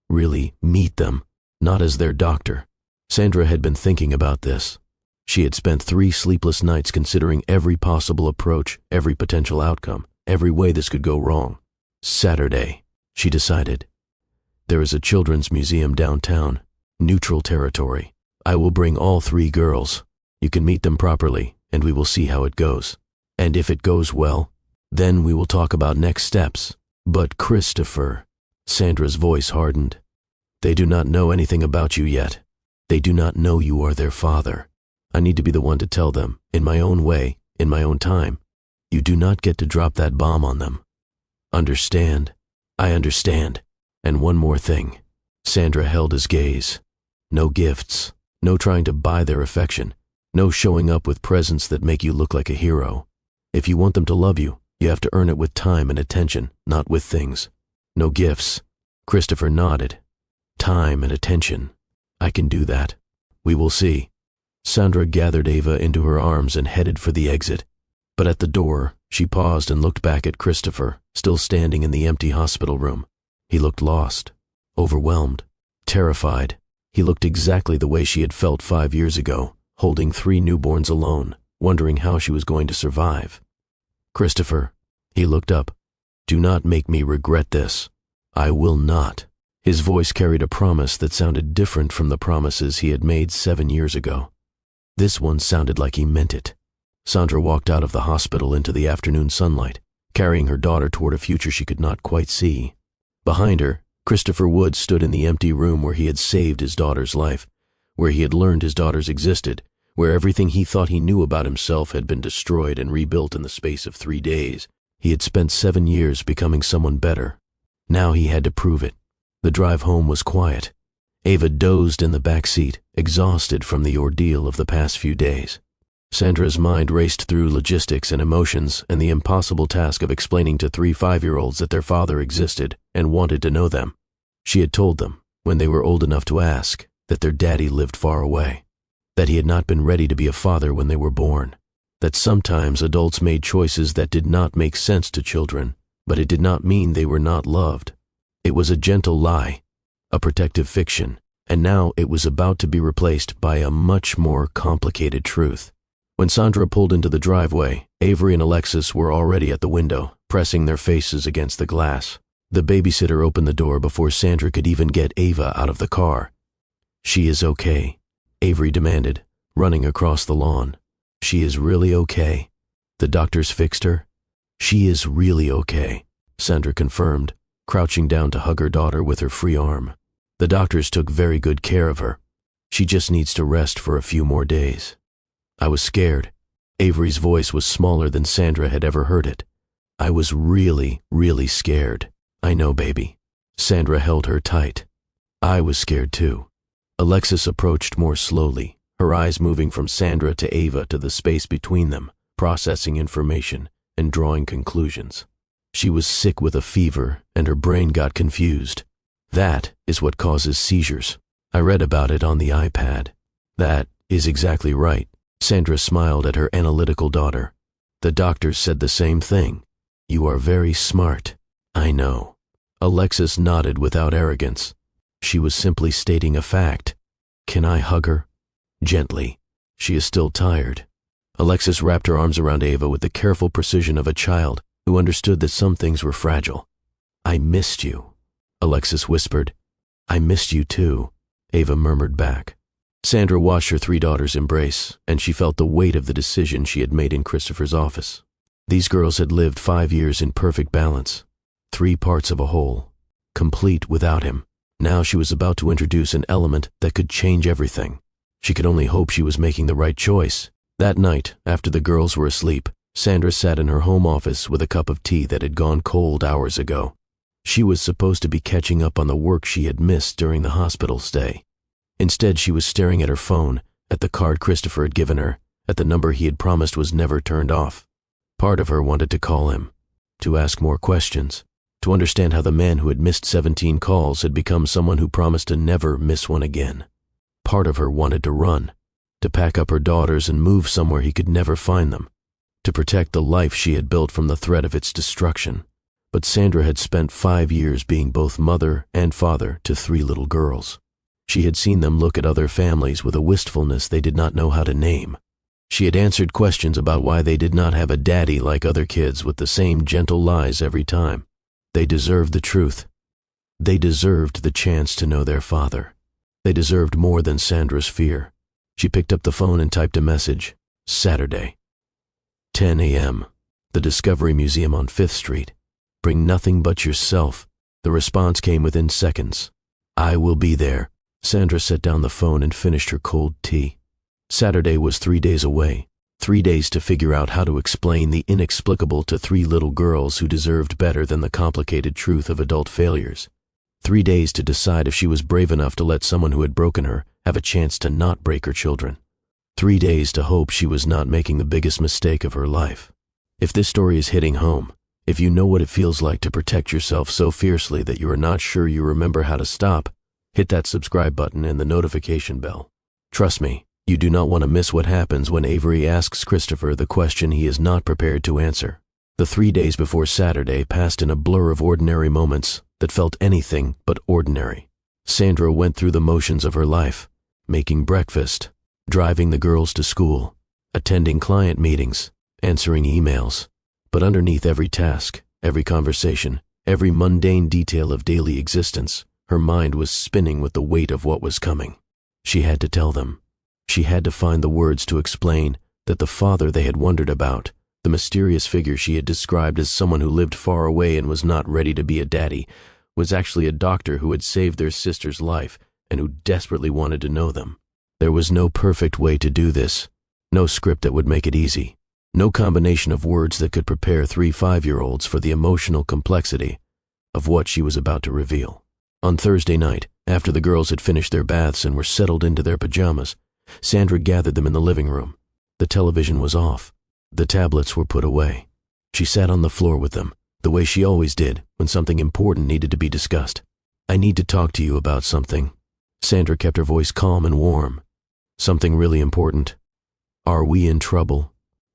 Really, meet them, not as their doctor. Sandra had been thinking about this. She had spent 3 sleepless nights considering every possible approach, every potential outcome, every way this could go wrong. Saturday, she decided. There is a children's museum downtown, neutral territory. I will bring all 3 girls. You can meet them properly, and we will see how it goes. And if it goes well, then we will talk about next steps. But Christopher, Sandra's voice hardened. They do not know anything about you yet. They do not know you are their father. I need to be the one to tell them, in my own way, in my own time. You do not get to drop that bomb on them. Understand? I understand. And one more thing. Sandra held his gaze. No gifts. No trying to buy their affection. No showing up with presents that make you look like a hero. If you want them to love you, you have to earn it with time and attention, not with things. No gifts. Christopher nodded. Time and attention. I can do that. We will see. Sandra gathered Ava into her arms and headed for the exit. But at the door, she paused and looked back at Christopher, still standing in the empty hospital room. He looked lost, overwhelmed, terrified. He looked exactly the way she had felt 5 years ago, holding 3 newborns alone, wondering how she was going to survive. Christopher, he looked up. Do not make me regret this. I will not. His voice carried a promise that sounded different from the promises he had made 7 years ago. This one sounded like he meant it. Sandra walked out of the hospital into the afternoon sunlight, carrying her daughter toward a future she could not quite see. Behind her, Christopher Wood stood in the empty room where he had saved his daughter's life, where he had learned his daughters existed, where everything he thought he knew about himself had been destroyed and rebuilt in the space of 3 days. He had spent 7 years becoming someone better. Now he had to prove it. The drive home was quiet. Ava dozed in the back seat, exhausted from the ordeal of the past few days. Sandra's mind raced through logistics and emotions and the impossible task of explaining to 3 5-year-olds that their father existed and wanted to know them. She had told them, when they were old enough to ask, that their daddy lived far away, that he had not been ready to be a father when they were born, that sometimes adults made choices that did not make sense to children, but it did not mean they were not loved. It was a gentle lie, a protective fiction, and now it was about to be replaced by a much more complicated truth. When Sandra pulled into the driveway, Avery and Alexis were already at the window, pressing their faces against the glass. The babysitter opened the door before Sandra could even get Ava out of the car. She is okay, Avery demanded, running across the lawn. She is really okay. The doctors fixed her? She is really okay, Sandra confirmed, crouching down to hug her daughter with her free arm. The doctors took very good care of her. She just needs to rest for a few more days. I was scared. Avery's voice was smaller than Sandra had ever heard it. I was really, really scared. I know, baby. Sandra held her tight. I was scared too. Alexis approached more slowly, her eyes moving from Sandra to Ava to the space between them, processing information and drawing conclusions. She was sick with a fever and her brain got confused. That is what causes seizures. I read about it on the iPad. That is exactly right. Sandra smiled at her analytical daughter. The doctors said the same thing. You are very smart. I know. Alexis nodded without arrogance. She was simply stating a fact. Can I hug her? Gently. She is still tired. Alexis wrapped her arms around Ava with the careful precision of a child who understood that some things were fragile. "I missed you," Alexis whispered. "I missed you too," Ava murmured back. Sandra watched her 3 daughters embrace, and she felt the weight of the decision she had made in Christopher's office. These girls had lived 5 years in perfect balance, 3 parts of a whole, complete without him. Now she was about to introduce an element that could change everything. She could only hope she was making the right choice. That night, after the girls were asleep, Sandra sat in her home office with a cup of tea that had gone cold hours ago. She was supposed to be catching up on the work she had missed during the hospital stay. Instead, she was staring at her phone, at the card Christopher had given her, at the number he had promised was never turned off. Part of her wanted to call him, to ask more questions, to understand how the man who had missed 17 calls had become someone who promised to never miss one again. Part of her wanted to run, to pack up her daughters and move somewhere he could never find them, to protect the life she had built from the threat of its destruction. But Sandra had spent 5 years being both mother and father to 3 little girls. She had seen them look at other families with a wistfulness they did not know how to name. She had answered questions about why they did not have a daddy like other kids with the same gentle lies every time. They deserved the truth. They deserved the chance to know their father. They deserved more than Sandra's fear. She picked up the phone and typed a message. Saturday, 10 a.m., the Discovery Museum on 5th Street. Bring nothing but yourself. The response came within seconds. I will be there. Sandra set down the phone and finished her cold tea. Saturday was 3 days away. 3 days to figure out how to explain the inexplicable to 3 little girls who deserved better than the complicated truth of adult failures. 3 days to decide if she was brave enough to let someone who had broken her have a chance to not break her children. 3 days to hope she was not making the biggest mistake of her life. If this story is hitting home, if you know what it feels like to protect yourself so fiercely that you are not sure you remember how to stop, hit that subscribe button and the notification bell. Trust me, you do not want to miss what happens when Avery asks Christopher the question he is not prepared to answer. The 3 days before Saturday passed in a blur of ordinary moments that felt anything but ordinary. Sandra went through the motions of her life, making breakfast, driving the girls to school, attending client meetings, answering emails. But underneath every task, every conversation, every mundane detail of daily existence, her mind was spinning with the weight of what was coming. She had to tell them. She had to find the words to explain that the father they had wondered about, the mysterious figure she had described as someone who lived far away and was not ready to be a daddy, was actually a doctor who had saved their sister's life and who desperately wanted to know them. There was no perfect way to do this, no script that would make it easy, no combination of words that could prepare 3 5-year-olds for the emotional complexity of what she was about to reveal. On Thursday night, after the girls had finished their baths and were settled into their pajamas, Sandra gathered them in the living room. The television was off. The tablets were put away. She sat on the floor with them, the way she always did when something important needed to be discussed. I need to talk to you about something. Sandra kept her voice calm and warm. Something really important. Are we in trouble?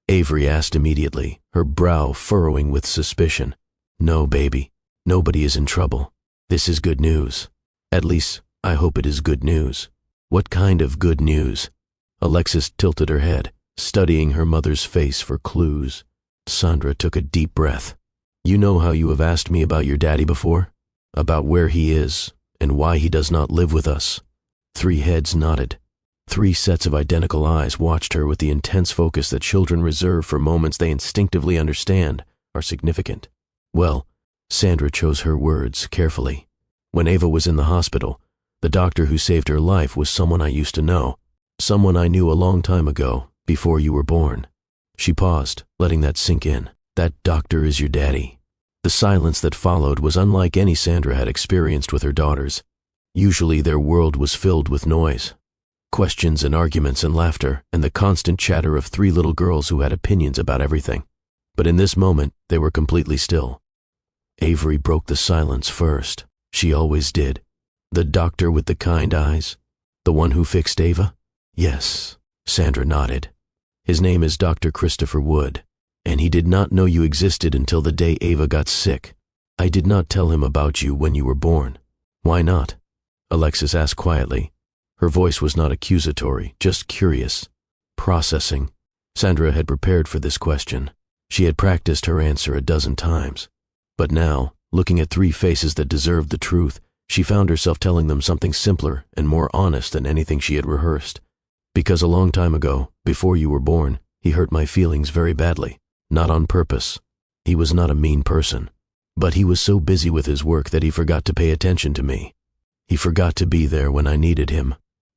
Avery asked immediately, her brow furrowing with suspicion. No, baby. Nobody is in trouble. This is good news. At least, I hope it is good news. What kind of good news? Alexis tilted her head, studying her mother's face for clues. Sandra took a deep breath. You know how you have asked me about your daddy before? About where he is, and why he does not live with us. 3 heads nodded. 3 sets of identical eyes watched her with the intense focus that children reserve for moments they instinctively understand are significant. Well, Sandra chose her words carefully. When Ava was in the hospital, the doctor who saved her life was someone I used to know, someone I knew a long time ago, before you were born. She paused, letting that sink in. That doctor is your daddy. The silence that followed was unlike any Sandra had experienced with her daughters. Usually their world was filled with noise. Questions and arguments and laughter, and the constant chatter of 3 little girls who had opinions about everything. But in this moment, they were completely still. Avery broke the silence first. She always did. The doctor with the kind eyes? The one who fixed Ava? Yes, Sandra nodded. His name is Dr. Christopher Wood, and he did not know you existed until the day Ava got sick. I did not tell him about you when you were born. Why not? Alexis asked quietly. Her voice was not accusatory, just curious. Processing. Sandra had prepared for this question. She had practiced her answer a dozen times. But now, looking at three faces that deserved the truth, she found herself telling them something simpler and more honest than anything she had rehearsed. Because a long time ago, before you were born, he hurt my feelings very badly. Not on purpose. He was not a mean person. But he was so busy with his work that he forgot to pay attention to me. He forgot to be there when I needed him.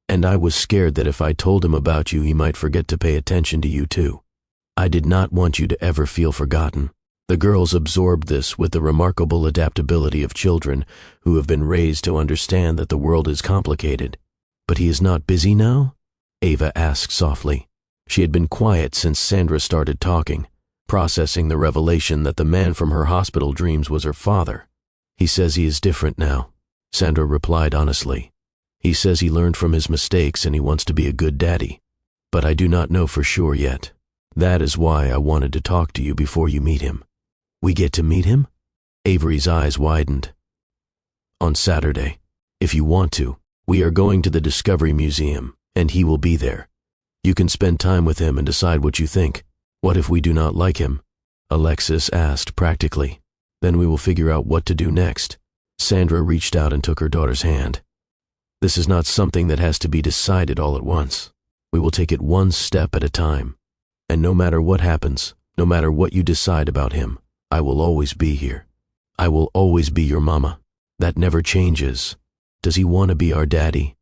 And I was scared that if I told him about you, he might forget to pay attention to you too. I did not want you to ever feel forgotten. The girls absorbed this with the remarkable adaptability of children who have been raised to understand that the world is complicated. But he is not busy now? Ava asked softly. She had been quiet since Sandra started talking, processing the revelation that the man from her hospital dreams was her father. He says he is different now, Sandra replied honestly. He says he learned from his mistakes and he wants to be a good daddy. But I do not know for sure yet. That is why I wanted to talk to you before you meet him. We get to meet him? Avery's eyes widened. On Saturday. If you want to, we are going to the Discovery Museum, and he will be there. You can spend time with him and decide what you think. What if we do not like him? Alexis asked practically. Then we will figure out what to do next. Sandra reached out and took her daughter's hand. This is not something that has to be decided all at once. We will take it one step at a time. And no matter what happens, no matter what you decide about him, I will always be here. I will always be your mama. That never changes. Does he want to be our daddy?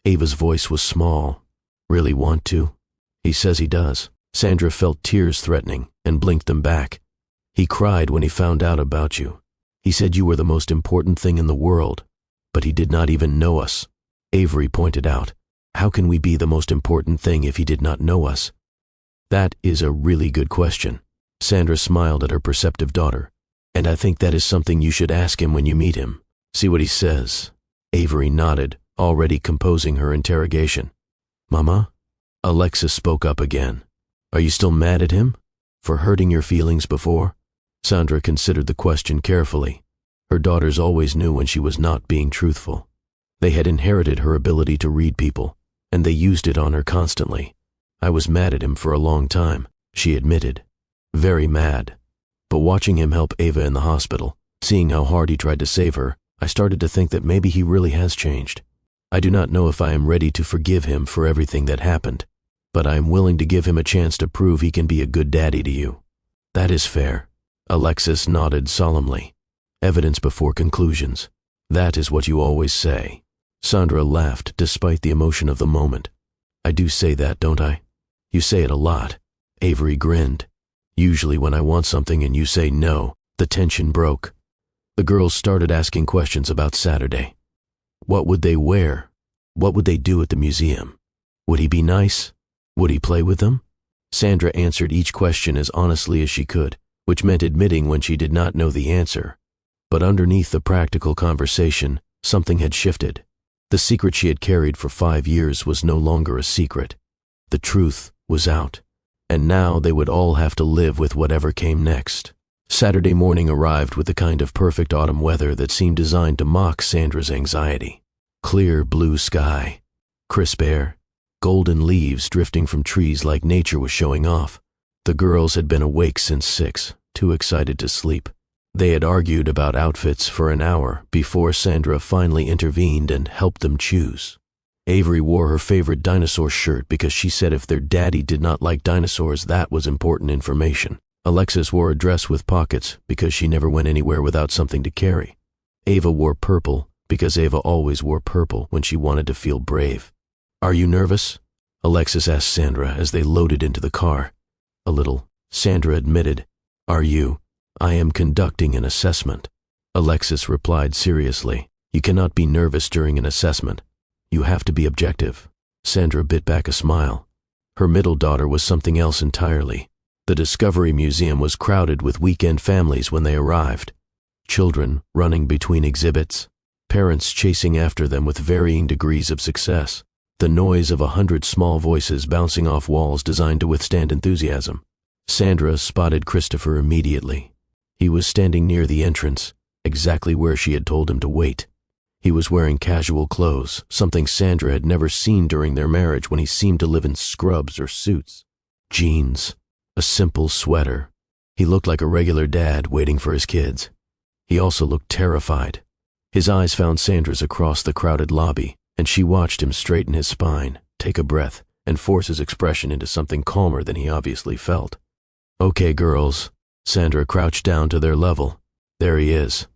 Ava's voice was small. Really want to? He says he does. Sandra felt tears threatening and blinked them back. He cried when he found out about you. He said you were the most important thing in the world, but he did not even know us. Avery pointed out, how can we be the most important thing if he did not know us? That is a really good question. Sandra smiled at her perceptive daughter. And I think that is something you should ask him when you meet him. See what he says. Avery nodded, already composing her interrogation. Mama? Alexis spoke up again. Are you still mad at him? For hurting your feelings before? Sandra considered the question carefully. Her daughters always knew when she was not being truthful. They had inherited her ability to read people, and they used it on her constantly. I was mad at him for a long time, she admitted. Very mad. But watching him help Ava in the hospital, seeing how hard he tried to save her, I started to think that maybe he really has changed. I do not know if I am ready to forgive him for everything that happened, but I am willing to give him a chance to prove he can be a good daddy to you. That is fair. Alexis nodded solemnly. Evidence before conclusions. That is what you always say. Sandra laughed despite the emotion of the moment. I do say that, don't I? You say it a lot. Avery grinned. Usually when I want something and you say no, the tension broke. The girls started asking questions about Saturday. What would they wear? What would they do at the museum? Would he be nice? Would he play with them? Sandra answered each question as honestly as she could, which meant admitting when she did not know the answer. But underneath the practical conversation, something had shifted. The secret she had carried for 5 years was no longer a secret. The truth was out, and now they would all have to live with whatever came next. Saturday morning arrived with the kind of perfect autumn weather that seemed designed to mock Sandra's anxiety. Clear blue sky, crisp air, golden leaves drifting from trees like nature was showing off. The girls had been awake since 6, too excited to sleep. They had argued about outfits for an hour before Sandra finally intervened and helped them choose. Avery wore her favorite dinosaur shirt because she said if their daddy did not like dinosaurs, that was important information. Alexis wore a dress with pockets because she never went anywhere without something to carry. Ava wore purple because Ava always wore purple when she wanted to feel brave. Are you nervous? Alexis asked Sandra as they loaded into the car. A little, Sandra admitted. Are you? I am conducting an assessment. Alexis replied seriously. You cannot be nervous during an assessment. You have to be objective. Sandra bit back a smile. Her middle daughter was something else entirely. The Discovery Museum was crowded with weekend families when they arrived. Children running between exhibits, parents chasing after them with varying degrees of success, the noise of 100 small voices bouncing off walls designed to withstand enthusiasm. Sandra spotted Christopher immediately. He was standing near the entrance, exactly where she had told him to wait. He was wearing casual clothes, something Sandra had never seen during their marriage when he seemed to live in scrubs or suits. Jeans. A simple sweater. He looked like a regular dad waiting for his kids. He also looked terrified. His eyes found Sandra's across the crowded lobby, and she watched him straighten his spine, take a breath, and force his expression into something calmer than he obviously felt. "Okay, girls." Sandra crouched down to their level. "There he is.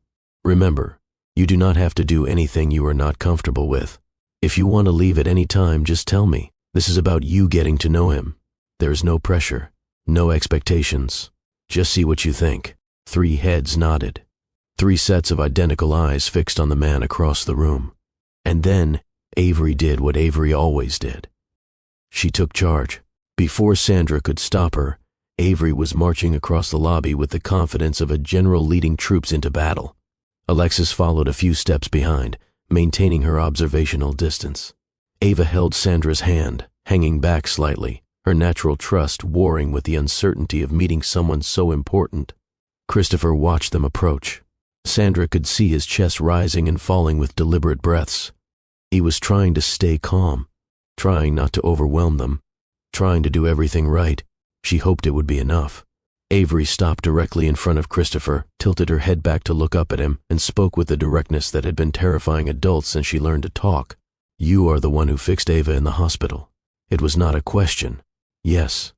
Remember, you do not have to do anything you are not comfortable with. If you want to leave at any time, just tell me. This is about you getting to know him. There is no pressure, no expectations. Just see what you think." 3 heads nodded. 3 sets of identical eyes fixed on the man across the room. And then Avery did what Avery always did. She took charge. Before Sandra could stop her, Avery was marching across the lobby with the confidence of a general leading troops into battle. Alexis followed a few steps behind, maintaining her observational distance. Ava held Sandra's hand, hanging back slightly, her natural trust warring with the uncertainty of meeting someone so important. Christopher watched them approach. Sandra could see his chest rising and falling with deliberate breaths. He was trying to stay calm, trying not to overwhelm them, trying to do everything right. She hoped it would be enough. Avery stopped directly in front of Christopher, tilted her head back to look up at him, and spoke with the directness that had been terrifying adults since she learned to talk. "You are the one who fixed Ava in the hospital." It was not a question. "Yes."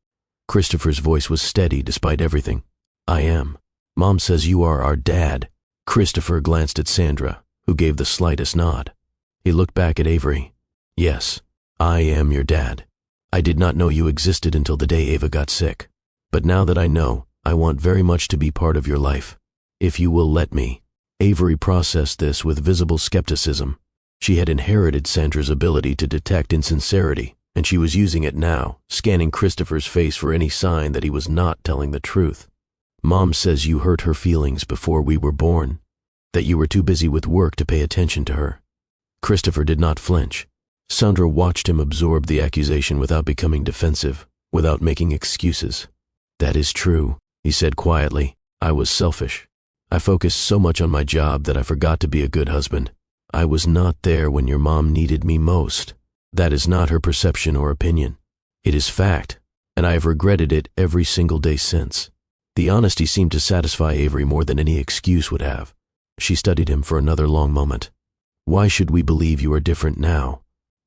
Christopher's voice was steady despite everything. "I am. Mom says you are our dad." Christopher glanced at Sandra, who gave the slightest nod. He looked back at Avery. "Yes, I am your dad. I did not know you existed until the day Ava got sick. But now that I know, I want very much to be part of your life. If you will let me." Avery processed this with visible skepticism. She had inherited Sandra's ability to detect insincerity, and she was using it now, scanning Christopher's face for any sign that he was not telling the truth. "Mom says you hurt her feelings before we were born, that you were too busy with work to pay attention to her." Christopher did not flinch. Sandra watched him absorb the accusation without becoming defensive, without making excuses. "That is true," he said quietly. "I was selfish. I focused so much on my job that I forgot to be a good husband. I was not there when your mom needed me most." That is not her perception or opinion. It is fact, and I have regretted it every single day since. The honesty seemed to satisfy Avery more than any excuse would have. She studied him for another long moment. "Why should we believe you are different now?"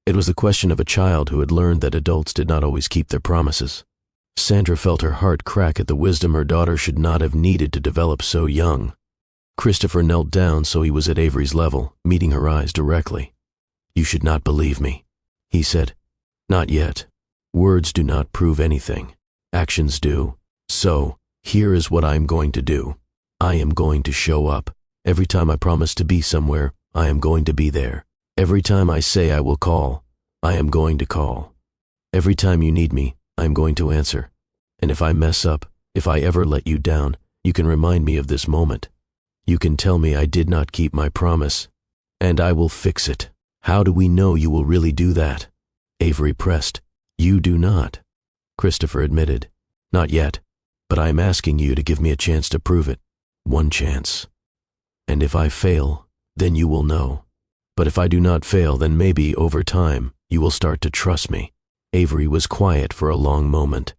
It was the question of a child who had learned that adults did not always keep their promises. Sandra felt her heart crack at the wisdom her daughter should not have needed to develop so young. Christopher knelt down so he was at Avery's level, meeting her eyes directly. "You should not believe me," he said. "Not yet. Words do not prove anything. Actions do. So, here is what I am going to do. I am going to show up. Every time I promise to be somewhere, I am going to be there. Every time I say I will call, I am going to call. Every time you need me, I am going to answer. And if I mess up, if I ever let you down, you can remind me of this moment. You can tell me I did not keep my promise, and I will fix it." "How do we know you will really do that?" Avery pressed. "You do not," Christopher admitted. "Not yet, but I am asking you to give me a chance to prove it. One chance. And if I fail, then you will know. But if I do not fail, then maybe, over time, you will start to trust me." Avery was quiet for a long moment.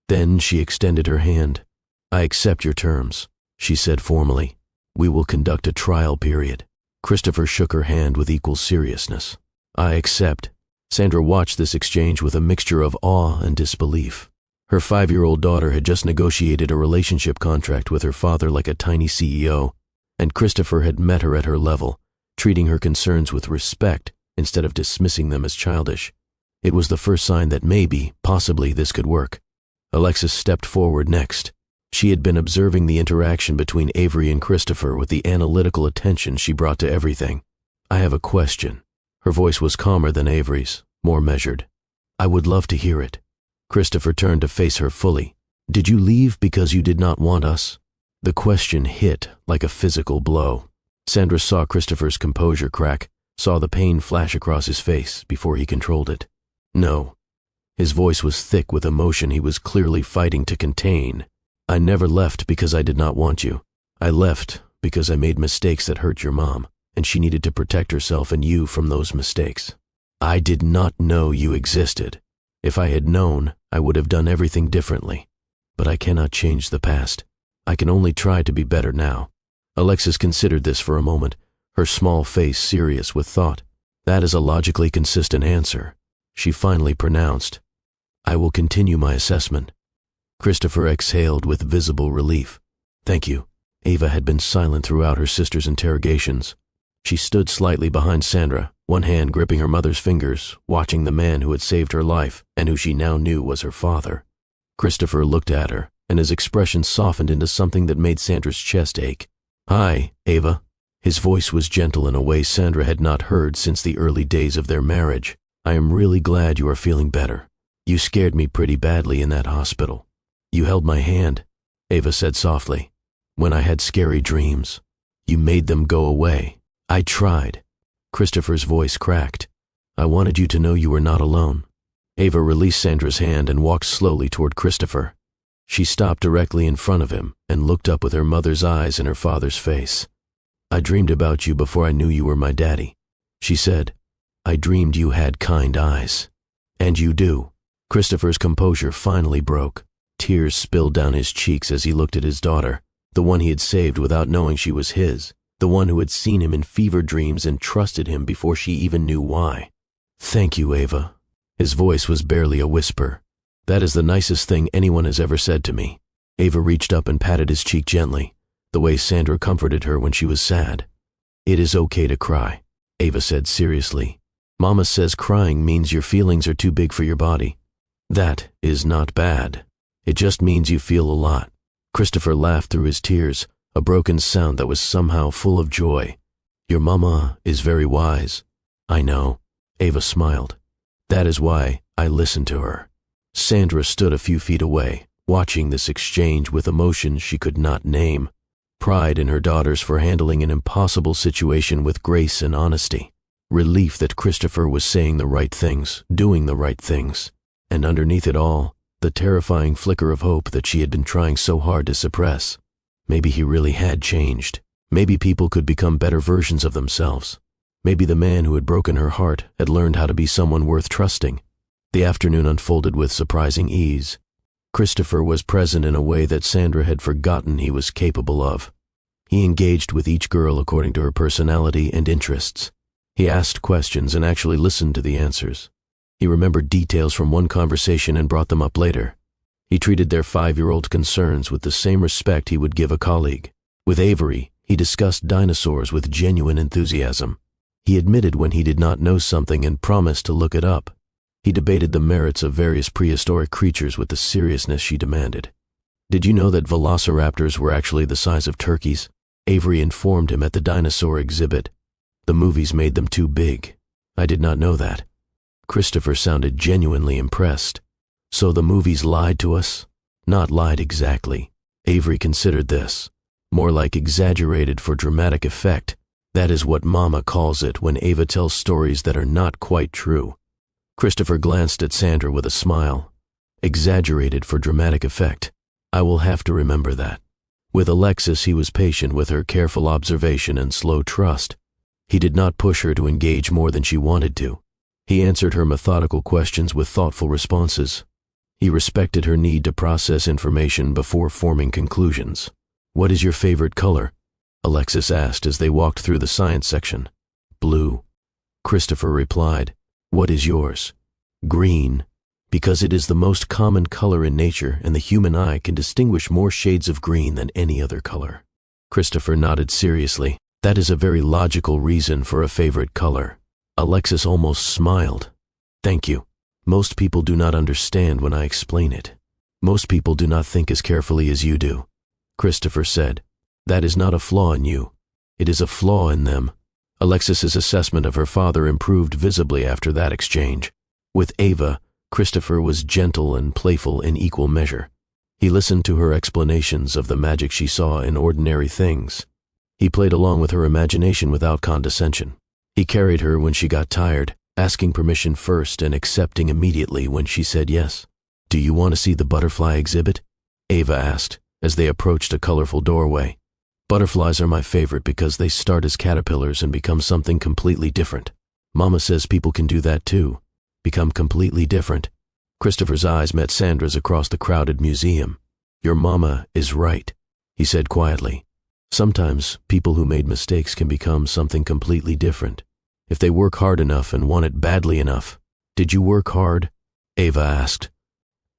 Then she extended her hand. "I accept your terms," she said formally. "We will conduct a trial period." Christopher shook her hand with equal seriousness. "I accept." Sandra watched this exchange with a mixture of awe and disbelief. Her 5-year-old daughter had just negotiated a relationship contract with her father like a tiny CEO, and Christopher had met her at her level, treating her concerns with respect instead of dismissing them as childish. It was the first sign that maybe, possibly, this could work. Alexis stepped forward next. She had been observing the interaction between Avery and Christopher with the analytical attention she brought to everything. "I have a question." Her voice was calmer than Avery's, more measured. "I would love to hear it." Christopher turned to face her fully. "Did you leave because you did not want us?" The question hit like a physical blow. Sandra saw Christopher's composure crack, saw the pain flash across his face before he controlled it. "No." His voice was thick with emotion he was clearly fighting to contain. "I never left because I did not want you. I left because I made mistakes that hurt your mom, and she needed to protect herself and you from those mistakes. I did not know you existed." If I had known, I would have done everything differently. But I cannot change the past. I can only try to be better now." Alexis considered this for a moment, her small face serious with thought. "That is a logically consistent answer." She finally pronounced, "I will continue my assessment." Christopher exhaled with visible relief. "Thank you." Ava had been silent throughout her sister's interrogations. She stood slightly behind Sandra, one hand gripping her mother's fingers, watching the man who had saved her life and who she now knew was her father. Christopher looked at her, and his expression softened into something that made Sandra's chest ache. "Hi, Ava." His voice was gentle in a way Sandra had not heard since the early days of their marriage. "I am really glad you are feeling better. You scared me pretty badly in that hospital." "You held my hand," Ava said softly, "when I had scary dreams. You made them go away." "I tried." Christopher's voice cracked. "I wanted you to know you were not alone." Ava released Sandra's hand and walked slowly toward Christopher. She stopped directly in front of him and looked up with her mother's eyes in her father's face. "I dreamed about you before I knew you were my daddy," she said. "I dreamed you had kind eyes." "And you do." Christopher's composure finally broke. Tears spilled down his cheeks as he looked at his daughter, the one he had saved without knowing she was his, the one who had seen him in fever dreams and trusted him before she even knew why. "Thank you, Ava." His voice was barely a whisper. "That is the nicest thing anyone has ever said to me." Ava reached up and patted his cheek gently, the way Sandra comforted her when she was sad. "It is okay to cry," Ava said seriously. "Mama says crying means your feelings are too big for your body. That is not bad. It just means you feel a lot." Christopher laughed through his tears, a broken sound that was somehow full of joy. "Your mama is very wise." "I know," Ava smiled. "That is why I listen to her." Sandra stood a few feet away, watching this exchange with emotions she could not name. Pride in her daughters for handling an impossible situation with grace and honesty. Relief that Christopher was saying the right things, doing the right things. And underneath it all, the terrifying flicker of hope that she had been trying so hard to suppress. Maybe he really had changed. Maybe people could become better versions of themselves. Maybe the man who had broken her heart had learned how to be someone worth trusting. The afternoon unfolded with surprising ease. Christopher was present in a way that Sandra had forgotten he was capable of. He engaged with each girl according to her personality and interests. He asked questions and actually listened to the answers. He remembered details from one conversation and brought them up later. He treated their 5-year-old concerns with the same respect he would give a colleague. With Avery, he discussed dinosaurs with genuine enthusiasm. He admitted when he did not know something and promised to look it up. He debated the merits of various prehistoric creatures with the seriousness she demanded. "Did you know that velociraptors were actually the size of turkeys?" Avery informed him at the dinosaur exhibit. "The movies made them too big." "I did not know that." Christopher sounded genuinely impressed. "So the movies lied to us?" "Not lied exactly." Avery considered this. "More like exaggerated for dramatic effect. That is what Mama calls it when Ava tells stories that are not quite true." Christopher glanced at Sandra with a smile. "Exaggerated for dramatic effect. I will have to remember that." With Alexis, he was patient with her careful observation and slow trust. He did not push her to engage more than she wanted to. He answered her methodical questions with thoughtful responses. He respected her need to process information before forming conclusions. "What is your favorite color?" Alexis asked as they walked through the science section. "Blue." Christopher replied. "What is yours?" "Green, because it is the most common color in nature and the human eye can distinguish more shades of green than any other color." Christopher nodded seriously. "That is a very logical reason for a favorite color." Alexis almost smiled. "Thank you. Most people do not understand when I explain it. Most people do not think as carefully as you do." Christopher said, "That is not a flaw in you. It is a flaw in them." Alexis's assessment of her father improved visibly after that exchange. With Ava, Christopher was gentle and playful in equal measure. He listened to her explanations of the magic she saw in ordinary things. He played along with her imagination without condescension. He carried her when she got tired, asking permission first and accepting immediately when she said yes. "Do you want to see the butterfly exhibit?" Ava asked, as they approached a colorful doorway. "Butterflies are my favorite because they start as caterpillars and become something completely different. Mama says people can do that too, become completely different." Christopher's eyes met Sandra's across the crowded museum. "Your mama is right," he said quietly. "Sometimes people who made mistakes can become something completely different, if they work hard enough and want it badly enough." "Did you work hard?" Ava asked.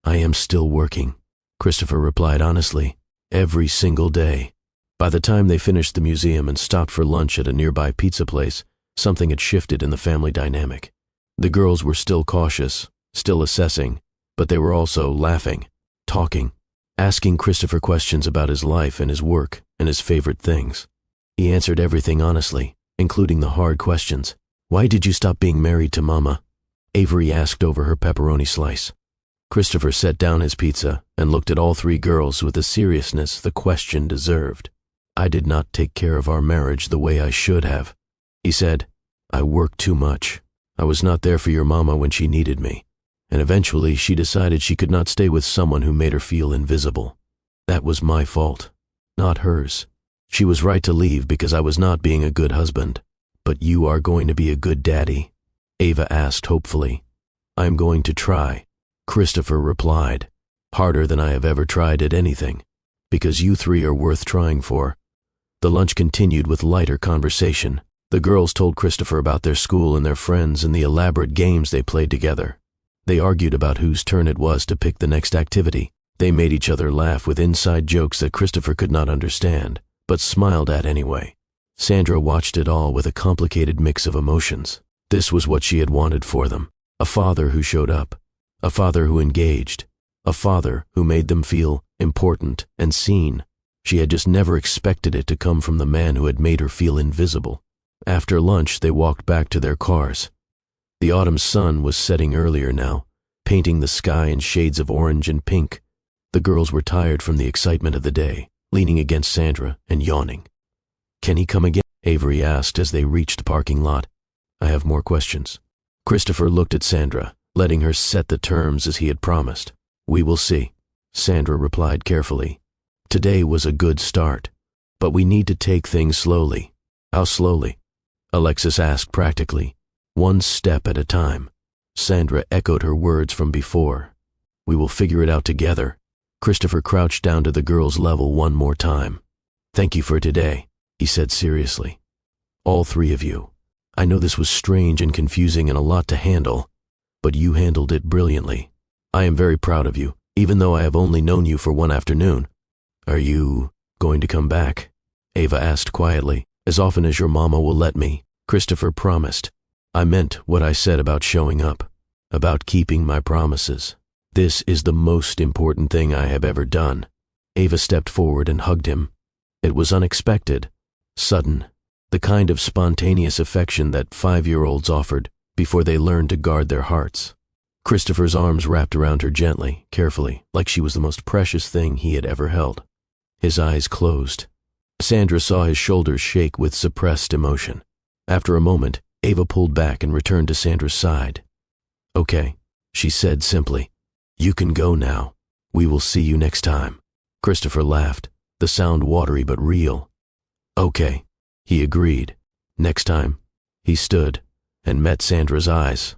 "I am still working," Christopher replied honestly. "Every single day." By the time they finished the museum and stopped for lunch at a nearby pizza place, something had shifted in the family dynamic. The girls were still cautious, still assessing, but they were also laughing, talking, asking Christopher questions about his life and his work and his favorite things. He answered everything honestly, including the hard questions. "Why did you stop being married to Mama?" Avery asked over her pepperoni slice. Christopher set down his pizza and looked at all three girls with the seriousness the question deserved. "I did not take care of our marriage the way I should have," he said. "I worked too much. I was not there for your mama when she needed me, and eventually she decided she could not stay with someone who made her feel invisible. That was my fault, not hers. She was right to leave because I was not being a good husband. But you are going to be a good daddy?" Ava asked hopefully. "I am going to try," Christopher replied. "Harder than I have ever tried at anything, because you three are worth trying for." The lunch continued with lighter conversation. The girls told Christopher about their school and their friends and the elaborate games they played together. They argued about whose turn it was to pick the next activity. They made each other laugh with inside jokes that Christopher could not understand, but smiled at anyway. Sandra watched it all with a complicated mix of emotions. This was what she had wanted for them. A father who showed up. A father who engaged. A father who made them feel important and seen. She had just never expected it to come from the man who had made her feel invisible. After lunch, they walked back to their cars. The autumn sun was setting earlier now, painting the sky in shades of orange and pink. The girls were tired from the excitement of the day, leaning against Sandra and yawning. "Can he come again?" Avery asked as they reached the parking lot. "I have more questions." Christopher looked at Sandra, letting her set the terms as he had promised. "We will see," Sandra replied carefully. "Today was a good start, but we need to take things slowly." "How slowly?" Alexis asked practically. "One step at a time." Sandra echoed her words from before. "We will figure it out together." Christopher crouched down to the girl's level one more time. "Thank you for today," he said seriously. "All three of you. I know this was strange and confusing and a lot to handle, but you handled it brilliantly. I am very proud of you, even though I have only known you for one afternoon." "Are you going to come back?" Ava asked quietly. "As often as your mama will let me," Christopher promised. "I meant what I said about showing up, about keeping my promises. This is the most important thing I have ever done." Ava stepped forward and hugged him. It was unexpected, sudden, the kind of spontaneous affection that 5-year-olds offered before they learned to guard their hearts. Christopher's arms wrapped around her gently, carefully, like she was the most precious thing he had ever held. His eyes closed. Sandra saw his shoulders shake with suppressed emotion. After a moment, Ava pulled back and returned to Sandra's side. "Okay," she said simply. "You can go now. We will see you next time." Christopher laughed, the sound watery but real. "Okay," he agreed. "Next time." He stood and met Sandra's eyes.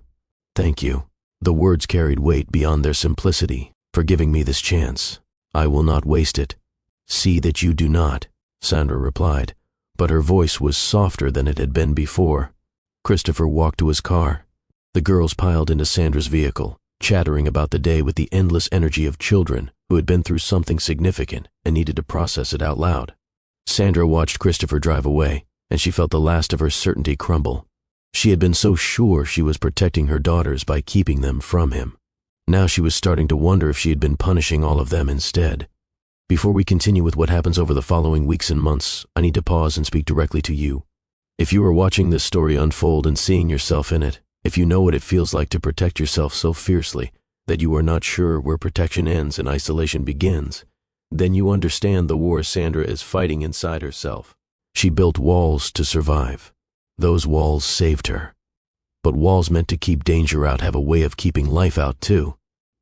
"Thank you." The words carried weight beyond their simplicity, "for giving me this chance. I will not waste it." "See that you do not," Sandra replied, but her voice was softer than it had been before. Christopher walked to his car. The girls piled into Sandra's vehicle, chattering about the day with the endless energy of children who had been through something significant and needed to process it out loud. Sandra watched Christopher drive away, and she felt the last of her certainty crumble. She had been so sure she was protecting her daughters by keeping them from him. Now she was starting to wonder if she had been punishing all of them instead. Before we continue with what happens over the following weeks and months, I need to pause and speak directly to you. If you are watching this story unfold and seeing yourself in it, if you know what it feels like to protect yourself so fiercely that you are not sure where protection ends and isolation begins, then you understand the war Sandra is fighting inside herself. She built walls to survive. Those walls saved her. But walls meant to keep danger out have a way of keeping life out too.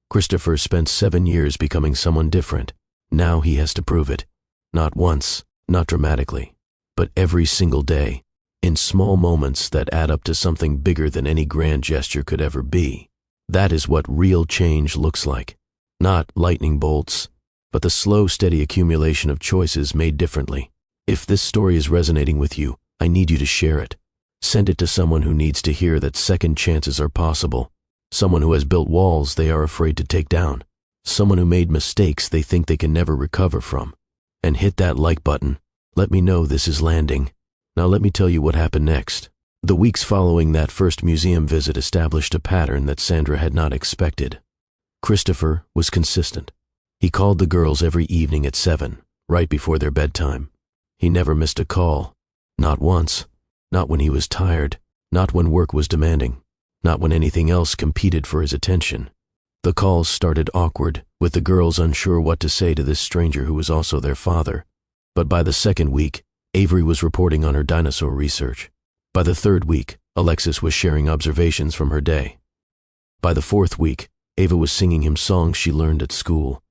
Christopher spent 7 years becoming someone different. Now he has to prove it. Not once, not dramatically, but every single day, in small moments that add up to something bigger than any grand gesture could ever be. That is what real change looks like. Not lightning bolts, but the slow, steady accumulation of choices made differently. If this story is resonating with you, I need you to share it. Send it to someone who needs to hear that second chances are possible. Someone who has built walls they are afraid to take down. Someone who made mistakes they think they can never recover from. And hit that like button. Let me know this is landing. Now let me tell you what happened next. The weeks following that first museum visit established a pattern that Sandra had not expected. Christopher was consistent. He called the girls every evening at 7, right before their bedtime. He never missed a call. Not once. Not when he was tired. Not when work was demanding. Not when anything else competed for his attention. The calls started awkward, with the girls unsure what to say to this stranger who was also their father. But by the second week, Avery was reporting on her dinosaur research. By the third week, Alexis was sharing observations from her day. By the fourth week, Ava was singing him songs she learned at school.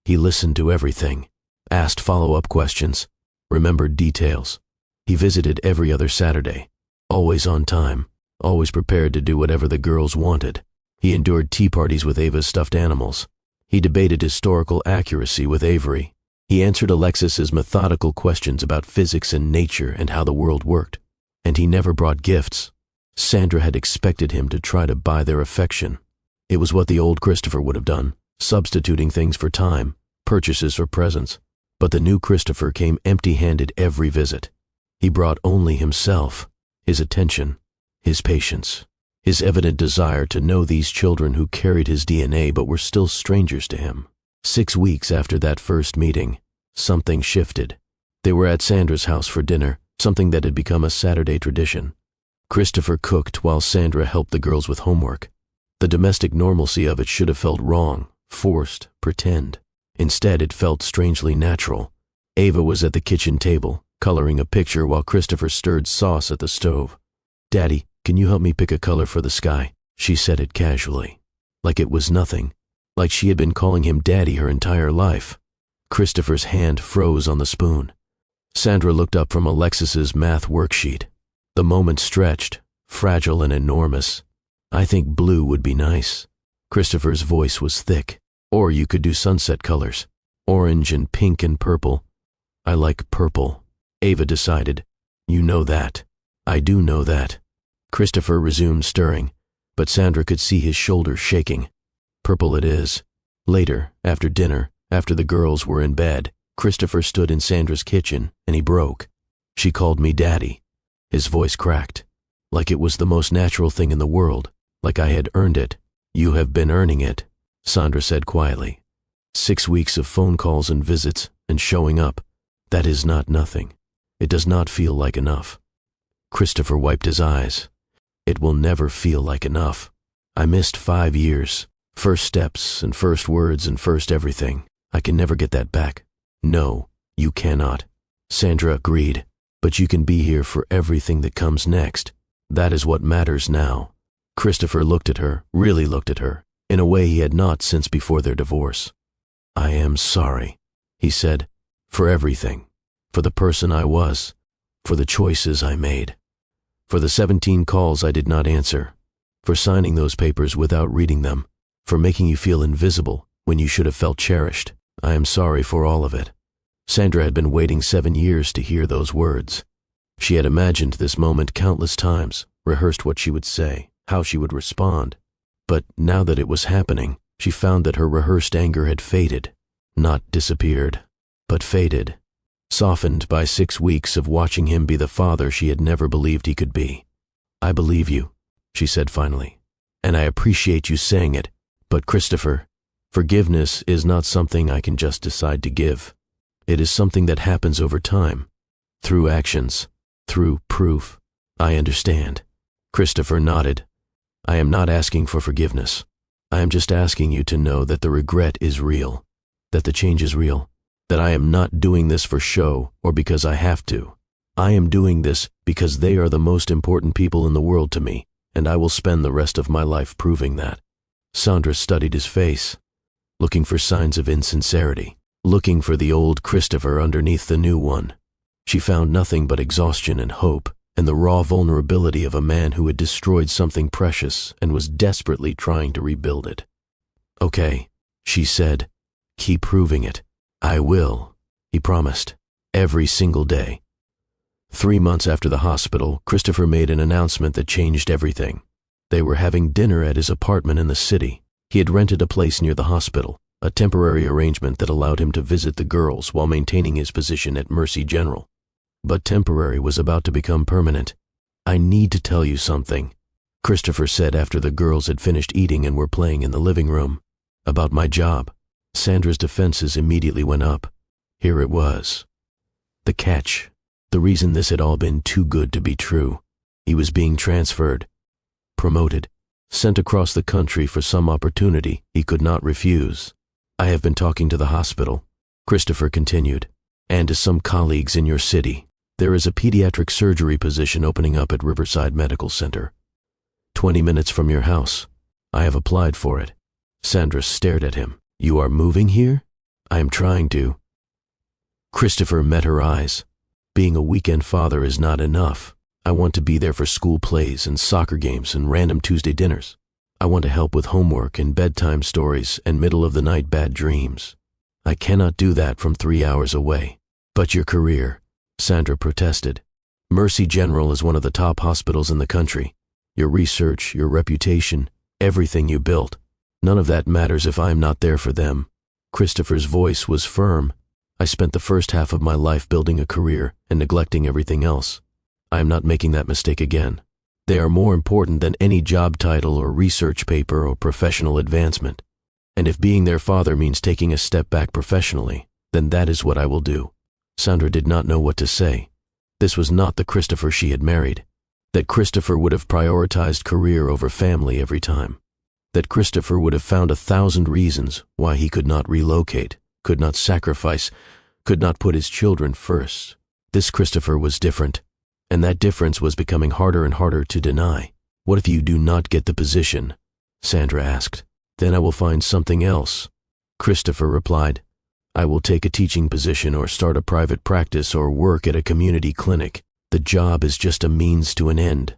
He listened to everything, asked follow-up questions, remembered details. He visited every other Saturday, always on time, always prepared to do whatever the girls wanted. He endured tea parties with Ava's stuffed animals. He debated historical accuracy with Avery. He answered Alexis's methodical questions about physics and nature and how the world worked. And he never brought gifts. Sandra had expected him to try to buy their affection. It was what the old Christopher would have done, substituting things for time, purchases for presents. But the new Christopher came empty-handed every visit. He brought only himself, his attention, his patience, his evident desire to know these children who carried his DNA but were still strangers to him. 6 weeks after that first meeting, something shifted. They were at Sandra's house for dinner, something that had become a Saturday tradition. Christopher cooked while Sandra helped the girls with homework. The domestic normalcy of it should have felt wrong, forced, pretend. Instead, it felt strangely natural. Ava was at the kitchen table, coloring a picture while Christopher stirred sauce at the stove. "Daddy, can you help me pick a color for the sky?" She said it casually, like it was nothing, like she had been calling him Daddy her entire life. Christopher's hand froze on the spoon. Sandra looked up from Alexis's math worksheet. The moment stretched, fragile and enormous. "I think blue would be nice." Christopher's voice was thick. "Or you could do sunset colors. Orange and pink and purple." "I like purple," Ava decided. "You know that." "I do know that." Christopher resumed stirring, but Sandra could see his shoulders shaking. "Purple it is." Later, after dinner, after the girls were in bed, Christopher stood in Sandra's kitchen, and he broke. "She called me Daddy." His voice cracked, like it was the most natural thing in the world, like I had earned it. "You have been earning it," Sandra said quietly. 6 weeks of phone calls and visits and showing up, that is not nothing. It does not feel like enough. Christopher wiped his eyes. "It will never feel like enough. I missed 5 years, first steps and first words and first everything. I can never get that back." "No, you cannot," Sandra agreed, "but you can be here for everything that comes next. That is what matters now." Christopher looked at her, really looked at her, in a way he had not since before their divorce. "I am sorry," he said, "for everything, for the person I was, for the choices I made, for the 17 calls I did not answer, for signing those papers without reading them, for making you feel invisible when you should have felt cherished. I am sorry for all of it." Sandra had been waiting 7 years to hear those words. She had imagined this moment countless times, rehearsed what she would say, how she would respond. But now that it was happening, she found that her rehearsed anger had faded, not disappeared, but faded, softened by 6 weeks of watching him be the father she had never believed he could be. "I believe you," she said finally, "and I appreciate you saying it, but Christopher, forgiveness is not something I can just decide to give. It is something that happens over time, through actions, through proof." "I understand." Christopher nodded. "I am not asking for forgiveness. I am just asking you to know that the regret is real, that the change is real, that I am not doing this for show or because I have to. I am doing this because they are the most important people in the world to me, and I will spend the rest of my life proving that." Sandra studied his face, looking for signs of insincerity, looking for the old Christopher underneath the new one. She found nothing but exhaustion and hope, and the raw vulnerability of a man who had destroyed something precious and was desperately trying to rebuild it. "Okay," she said. "Keep proving it." "I will," he promised, "every single day." 3 months after the hospital, Christopher made an announcement that changed everything. They were having dinner at his apartment in the city. He had rented a place near the hospital, a temporary arrangement that allowed him to visit the girls while maintaining his position at Mercy General. But temporary was about to become permanent. "I need to tell you something," Christopher said after the girls had finished eating and were playing in the living room. "About my job." Sandra's defenses immediately went up. Here it was. The catch. The reason this had all been too good to be true. He was being transferred, promoted, sent across the country for some opportunity he could not refuse. "I have been talking to the hospital," Christopher continued, "and to some colleagues in your city. There is a pediatric surgery position opening up at Riverside Medical Center, 20 minutes from your house. I have applied for it." Sandra stared at him. "You are moving here?" "I am trying to." Christopher met her eyes. "Being a weekend father is not enough. I want to be there for school plays and soccer games and random Tuesday dinners. I want to help with homework and bedtime stories and middle-of-the-night bad dreams. I cannot do that from 3 hours away." "But your career," Sandra protested. "Mercy General is one of the top hospitals in the country. Your research, your reputation, everything you built. None of that matters if I'm not there for them." Christopher's voice was firm. "I spent the first half of my life building a career and neglecting everything else. I am not making that mistake again. They are more important than any job title or research paper or professional advancement. And if being their father means taking a step back professionally, then that is what I will do." Sandra did not know what to say. This was not the Christopher she had married. That Christopher would have prioritized career over family every time. That Christopher would have found 1,000 reasons why he could not relocate, could not sacrifice, could not put his children first. This Christopher was different, and that difference was becoming harder and harder to deny. "What if you do not get the position?" Sandra asked. "Then I will find something else," Christopher replied. "I will take a teaching position or start a private practice or work at a community clinic. The job is just a means to an end.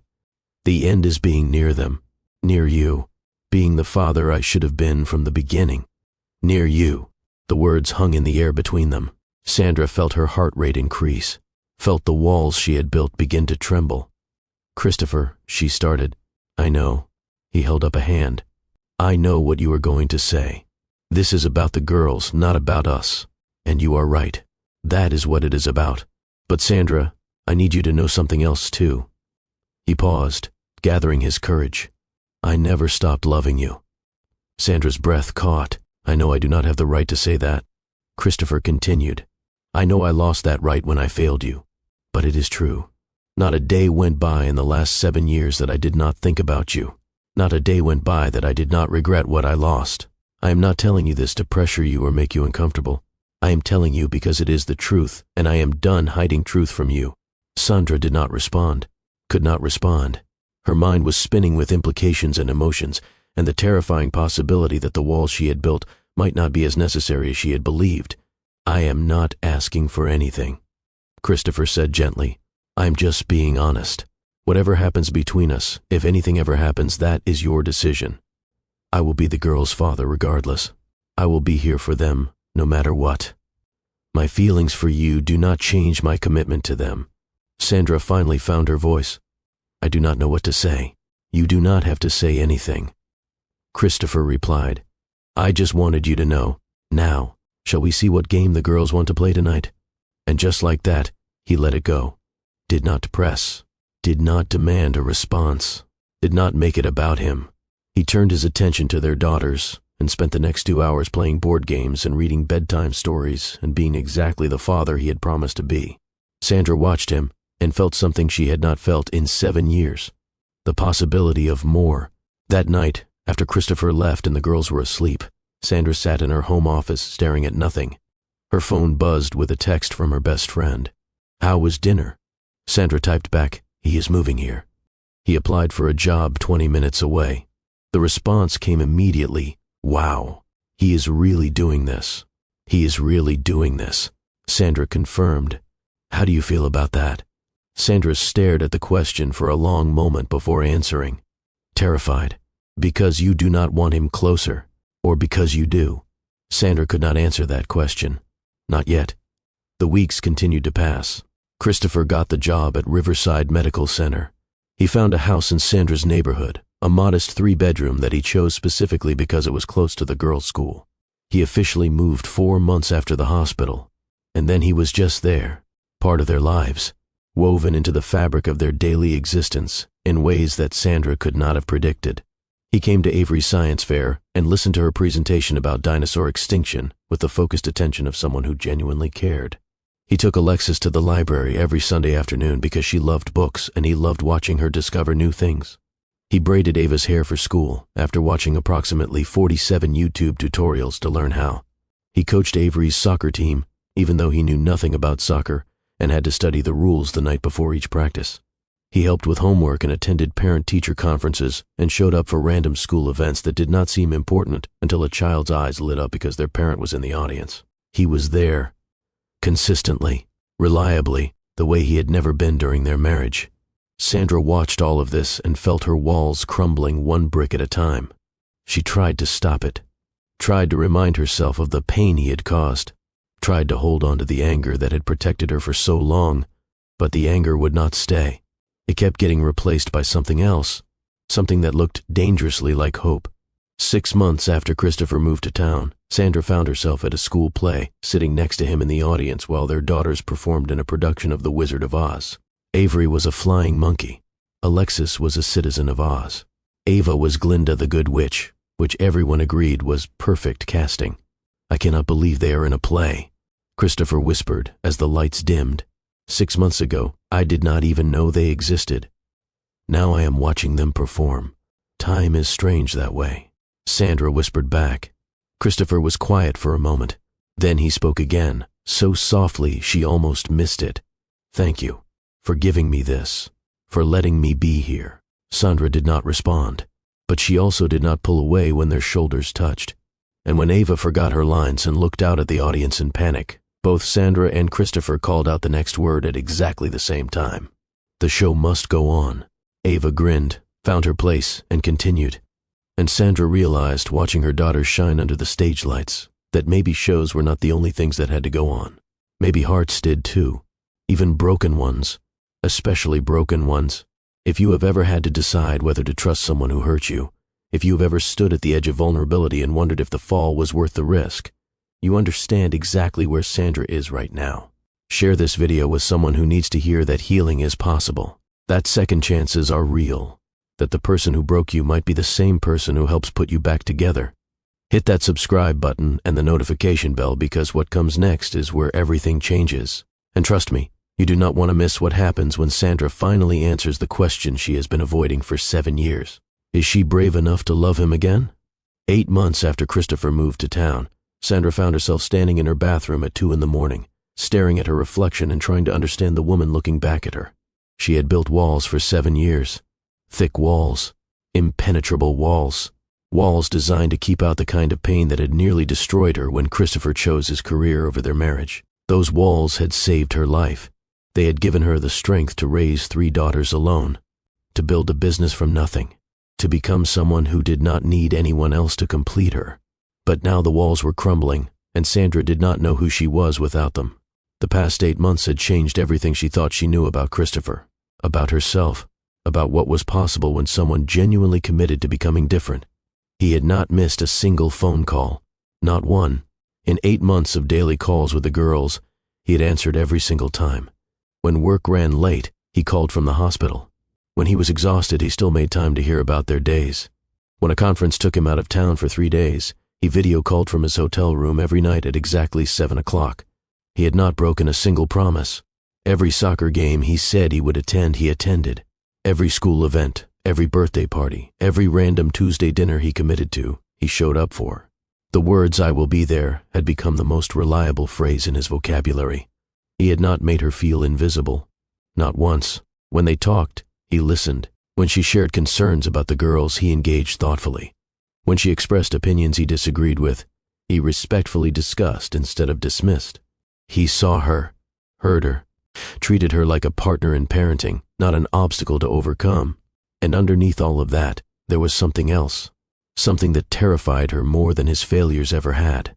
The end is being near them, near you, being the father I should have been from the beginning. Near you." The words hung in the air between them. Sandra felt her heart rate increase, felt the walls she had built begin to tremble. "Christopher," she started. "I know." He held up a hand. "I know what you are going to say. This is about the girls, not about us. And you are right. That is what it is about. But Sandra, I need you to know something else too." He paused, gathering his courage. "I never stopped loving you." Sandra's breath caught. "I know I do not have the right to say that." Christopher continued. "I know I lost that right when I failed you. But it is true. Not a day went by in the last 7 years that I did not think about you. Not a day went by that I did not regret what I lost. I am not telling you this to pressure you or make you uncomfortable. I am telling you because it is the truth, and I am done hiding truth from you." Sandra did not respond, could not respond. Her mind was spinning with implications and emotions, and the terrifying possibility that the walls she had built might not be as necessary as she had believed. "I am not asking for anything," Christopher said gently. "I am just being honest. Whatever happens between us, if anything ever happens, that is your decision. I will be the girl's father regardless. I will be here for them, no matter what. My feelings for you do not change my commitment to them." Sandra finally found her voice. "I do not know what to say." "You do not have to say anything," Christopher replied. "I just wanted you to know. Now, shall we see what game the girls want to play tonight?" And just like that, he let it go. Did not press, did not demand a response, did not make it about him. He turned his attention to their daughters and spent the next 2 hours playing board games and reading bedtime stories and being exactly the father he had promised to be. Sandra watched him and felt something she had not felt in 7 years. The possibility of more. That night, after Christopher left and the girls were asleep, Sandra sat in her home office staring at nothing. Her phone buzzed with a text from her best friend. "How was dinner?" Sandra typed back, "He is moving here." He applied for a job 20 minutes away. The response came immediately. "Wow, he is really doing this. He is really doing this." Sandra confirmed. "How do you feel about that?" Sandra stared at the question for a long moment before answering. Terrified. Because you do not want him closer, or because you do? Sandra could not answer that question. Not yet. The weeks continued to pass. Christopher got the job at Riverside Medical Center. He found a house in Sandra's neighborhood, a modest 3-bedroom that he chose specifically because it was close to the girls' school. He officially moved 4 months after the hospital, and then he was just there, part of their lives, woven into the fabric of their daily existence in ways that Sandra could not have predicted. He came to Avery's science fair and listened to her presentation about dinosaur extinction with the focused attention of someone who genuinely cared. He took Alexis to the library every Sunday afternoon because she loved books and he loved watching her discover new things. He braided Ava's hair for school after watching approximately 47 YouTube tutorials to learn how. He coached Avery's soccer team, even though he knew nothing about soccer and had to study the rules the night before each practice. He helped with homework and attended parent-teacher conferences and showed up for random school events that did not seem important until a child's eyes lit up because their parent was in the audience. He was there, consistently, reliably, the way he had never been during their marriage. Sandra watched all of this and felt her walls crumbling one brick at a time. She tried to stop it, tried to remind herself of the pain he had caused, tried to hold on to the anger that had protected her for so long, but the anger would not stay. It kept getting replaced by something else, something that looked dangerously like hope. 6 months after Christopher moved to town, Sandra found herself at a school play, sitting next to him in the audience while their daughters performed in a production of The Wizard of Oz. Avery was a flying monkey. Alexis was a citizen of Oz. Ava was Glinda the Good Witch, which everyone agreed was perfect casting. I cannot believe they are in a play, Christopher whispered as the lights dimmed. 6 months ago, I did not even know they existed. Now I am watching them perform. Time is strange that way, Sandra whispered back. Christopher was quiet for a moment. Then he spoke again, so softly she almost missed it. Thank you for giving me this, for letting me be here. Sandra did not respond, but she also did not pull away when their shoulders touched. And when Ava forgot her lines and looked out at the audience in panic, both Sandra and Christopher called out the next word at exactly the same time. The show must go on. Ava grinned, found her place, and continued. And Sandra realized, watching her daughters shine under the stage lights, that maybe shows were not the only things that had to go on. Maybe hearts did too. Even broken ones. Especially broken ones. If you have ever had to decide whether to trust someone who hurt you, if you have ever stood at the edge of vulnerability and wondered if the fall was worth the risk, you understand exactly where Sandra is right now. Share this video with someone who needs to hear that healing is possible, that second chances are real, that the person who broke you might be the same person who helps put you back together. Hit that subscribe button and the notification bell because what comes next is where everything changes. And trust me, you do not want to miss what happens when Sandra finally answers the question she has been avoiding for 7 years. Is she brave enough to love him again? 8 months after Christopher moved to town, Sandra found herself standing in her bathroom at 2 in the morning, staring at her reflection and trying to understand the woman looking back at her. She had built walls for 7 years. Thick walls. Impenetrable walls. Walls designed to keep out the kind of pain that had nearly destroyed her when Christopher chose his career over their marriage. Those walls had saved her life. They had given her the strength to raise 3 daughters alone, to build a business from nothing, to become someone who did not need anyone else to complete her. But now the walls were crumbling, and Sandra did not know who she was without them. The past 8 months had changed everything she thought she knew about Christopher, about herself, about what was possible when someone genuinely committed to becoming different. He had not missed a single phone call, not one. In 8 months of daily calls with the girls, he had answered every single time. When work ran late, he called from the hospital. When he was exhausted, he still made time to hear about their days. When a conference took him out of town for 3 days, he video called from his hotel room every night at exactly 7 o'clock. He had not broken a single promise. Every soccer game he said he would attend, he attended. Every school event, every birthday party, every random Tuesday dinner he committed to, he showed up for. The words "I will be there" had become the most reliable phrase in his vocabulary. He had not made her feel invisible. Not once. When they talked, he listened. When she shared concerns about the girls, he engaged thoughtfully. When she expressed opinions he disagreed with, he respectfully discussed instead of dismissed. He saw her, heard her, treated her like a partner in parenting, not an obstacle to overcome. And underneath all of that, there was something else, something that terrified her more than his failures ever had.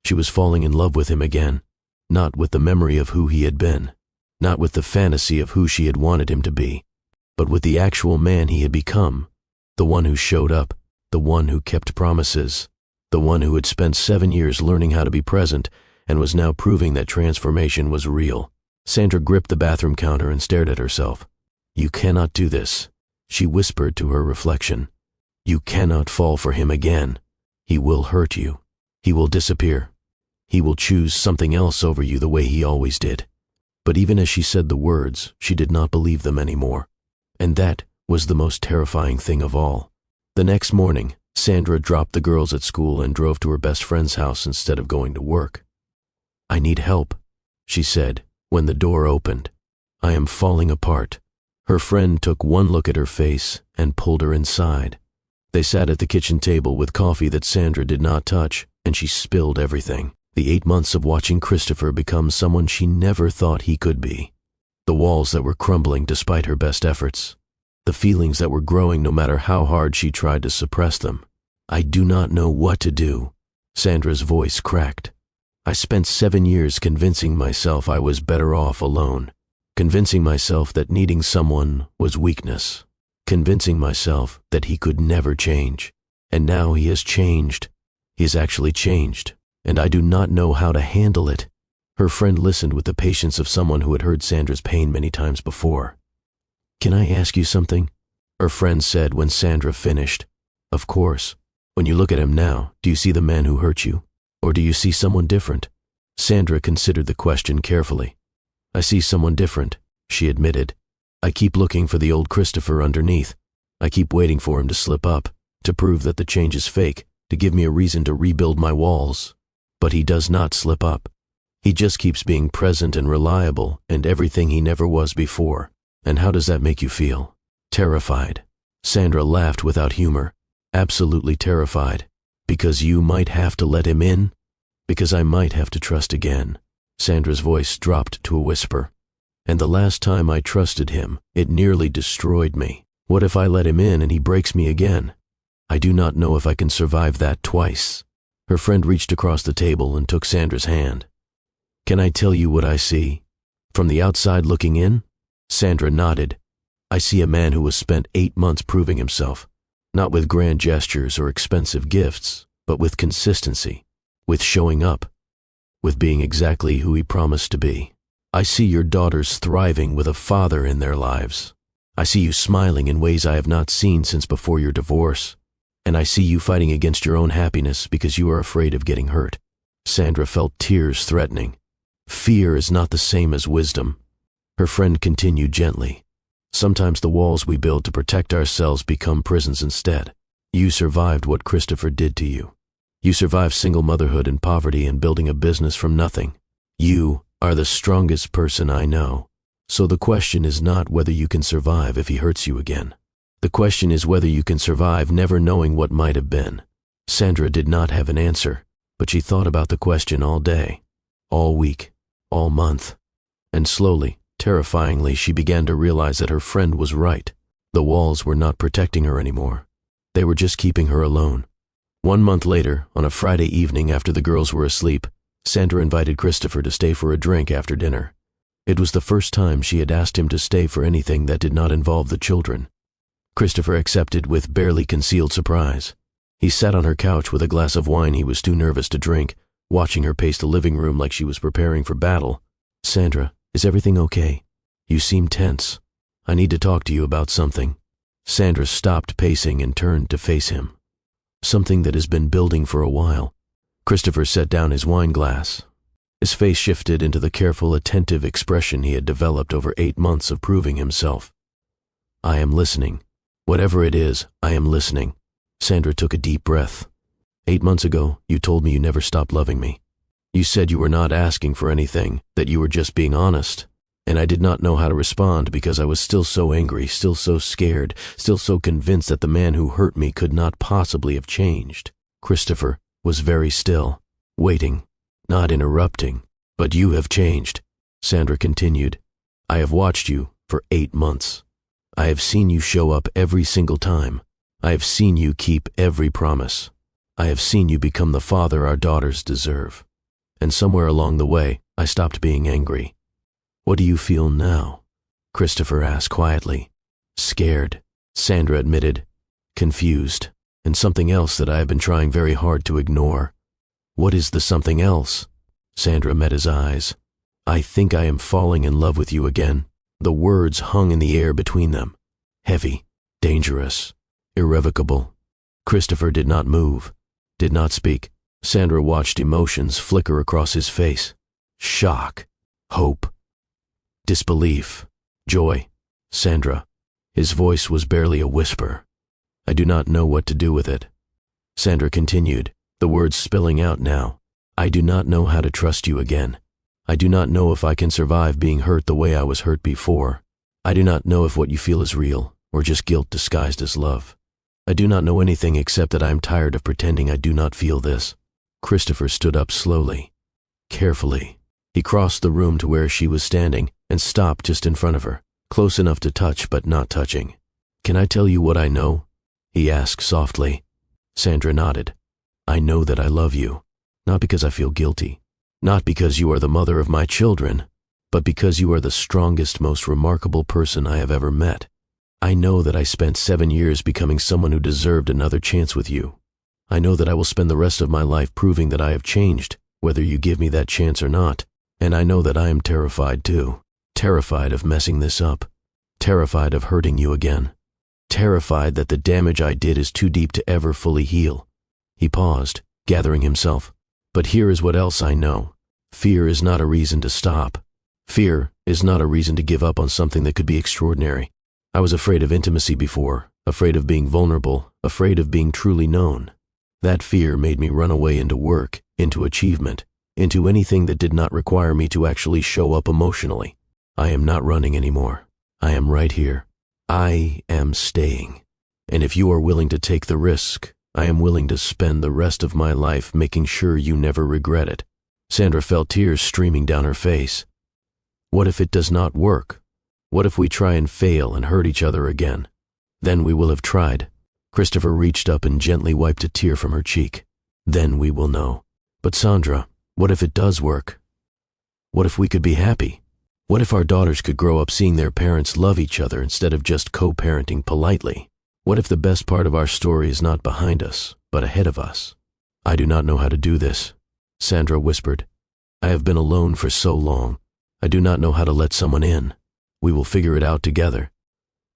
She was falling in love with him again, not with the memory of who he had been, not with the fantasy of who she had wanted him to be, but with the actual man he had become, the one who showed up, the one who kept promises, the one who had spent 7 years learning how to be present and was now proving that transformation was real. Sandra gripped the bathroom counter and stared at herself. "You cannot do this," she whispered to her reflection. "You cannot fall for him again. He will hurt you. He will disappear. He will choose something else over you the way he always did." But even as she said the words, she did not believe them anymore. And that was the most terrifying thing of all. The next morning, Sandra dropped the girls at school and drove to her best friend's house instead of going to work. "I need help," she said when the door opened. "I am falling apart." Her friend took one look at her face and pulled her inside. They sat at the kitchen table with coffee that Sandra did not touch, and she spilled everything. The 8 months of watching Christopher become someone she never thought he could be. The walls that were crumbling despite her best efforts. The feelings that were growing no matter how hard she tried to suppress them. "I do not know what to do." Sandra's voice cracked. "I spent 7 years convincing myself I was better off alone. Convincing myself that needing someone was weakness. Convincing myself that he could never change. And now he has changed. He has actually changed. And I do not know how to handle it." Her friend listened with the patience of someone who had heard Sandra's pain many times before. "Can I ask you something?" her friend said when Sandra finished. "Of course. When you look at him now, do you see the man who hurt you? Or do you see someone different?" Sandra considered the question carefully. "I see someone different," she admitted. "I keep looking for the old Christopher underneath. I keep waiting for him to slip up, to prove that the change is fake, to give me a reason to rebuild my walls. But he does not slip up. He just keeps being present and reliable and everything he never was before. And how does that make you feel?" "Terrified." Sandra laughed without humor. "Absolutely terrified. Because you might have to let him in? Because I might have to trust again." Sandra's voice dropped to a whisper. "And the last time I trusted him, it nearly destroyed me. What if I let him in and he breaks me again? I do not know if I can survive that twice." Her friend reached across the table and took Sandra's hand. "Can I tell you what I see? From the outside looking in?" Sandra nodded. "I see a man who has spent 8 months proving himself, not with grand gestures or expensive gifts, but with consistency, with showing up, with being exactly who he promised to be. I see your daughters thriving with a father in their lives. I see you smiling in ways I have not seen since before your divorce. And I see you fighting against your own happiness because you are afraid of getting hurt." Sandra felt tears threatening. "Fear is not the same as wisdom." Her friend continued gently. "Sometimes the walls we build to protect ourselves become prisons instead. You survived what Christopher did to you. You survived single motherhood and poverty and building a business from nothing. You are the strongest person I know. So the question is not whether you can survive if he hurts you again. The question is whether you can survive never knowing what might have been." Sandra did not have an answer, but she thought about the question all day, all week, all month. And slowly, terrifyingly, she began to realize that her friend was right. The walls were not protecting her anymore. They were just keeping her alone. 1 month later, on a Friday evening after the girls were asleep, Sandra invited Christopher to stay for a drink after dinner. It was the first time she had asked him to stay for anything that did not involve the children. Christopher accepted with barely concealed surprise. He sat on her couch with a glass of wine he was too nervous to drink, watching her pace the living room like she was preparing for battle. "Sandra, is everything okay? You seem tense. I need to talk to you about something." Sandra stopped pacing and turned to face him. "Something that has been building for a while." Christopher set down his wine glass. His face shifted into the careful, attentive expression he had developed over 8 months of proving himself. "I am listening. Whatever it is, I am listening." Sandra took a deep breath. 8 months ago, you told me you never stopped loving me. You said you were not asking for anything, that you were just being honest. And I did not know how to respond because I was still so angry, still so scared, still so convinced that the man who hurt me could not possibly have changed. Christopher was very still, waiting, not interrupting. "But you have changed," Sandra continued. I have watched you for 8 months. I have seen you show up every single time. I have seen you keep every promise. I have seen you become the father our daughters deserve. And somewhere along the way, I stopped being angry. What do you feel now? Christopher asked quietly. Scared, Sandra admitted. Confused, and something else that I have been trying very hard to ignore. What is the something else? Sandra met his eyes. I think I am falling in love with you again. The words hung in the air between them. Heavy, dangerous, irrevocable. Christopher did not move, did not speak. Sandra watched emotions flicker across his face. Shock, hope, disbelief, joy. Sandra. His voice was barely a whisper. I do not know what to do with it. Sandra continued, the words spilling out now. I do not know how to trust you again. I do not know if I can survive being hurt the way I was hurt before. I do not know if what you feel is real, or just guilt disguised as love. I do not know anything except that I am tired of pretending I do not feel this. Christopher stood up slowly, carefully. He crossed the room to where she was standing and stopped just in front of her, close enough to touch but not touching. Can I tell you what I know? He asked softly. Sandra nodded. I know that I love you, not because I feel guilty, not because you are the mother of my children, but because you are the strongest, most remarkable person I have ever met. I know that I spent 7 years becoming someone who deserved another chance with you. I know that I will spend the rest of my life proving that I have changed, whether you give me that chance or not. And I know that I am terrified too. Terrified of messing this up. Terrified of hurting you again. Terrified that the damage I did is too deep to ever fully heal. He paused, gathering himself. But here is what else I know. Fear is not a reason to stop. Fear is not a reason to give up on something that could be extraordinary. I was afraid of intimacy before, afraid of being vulnerable, afraid of being truly known. That fear made me run away into work, into achievement, into anything that did not require me to actually show up emotionally. I am not running anymore. I am right here. I am staying. And if you are willing to take the risk, I am willing to spend the rest of my life making sure you never regret it. Sandra felt tears streaming down her face. What if it does not work? What if we try and fail and hurt each other again? Then we will have tried. Christopher reached up and gently wiped a tear from her cheek. Then we will know. But Sandra, what if it does work? What if we could be happy? What if our daughters could grow up seeing their parents love each other instead of just co-parenting politely? What if the best part of our story is not behind us, but ahead of us? I do not know how to do this, Sandra whispered. I have been alone for so long. I do not know how to let someone in. We will figure it out together.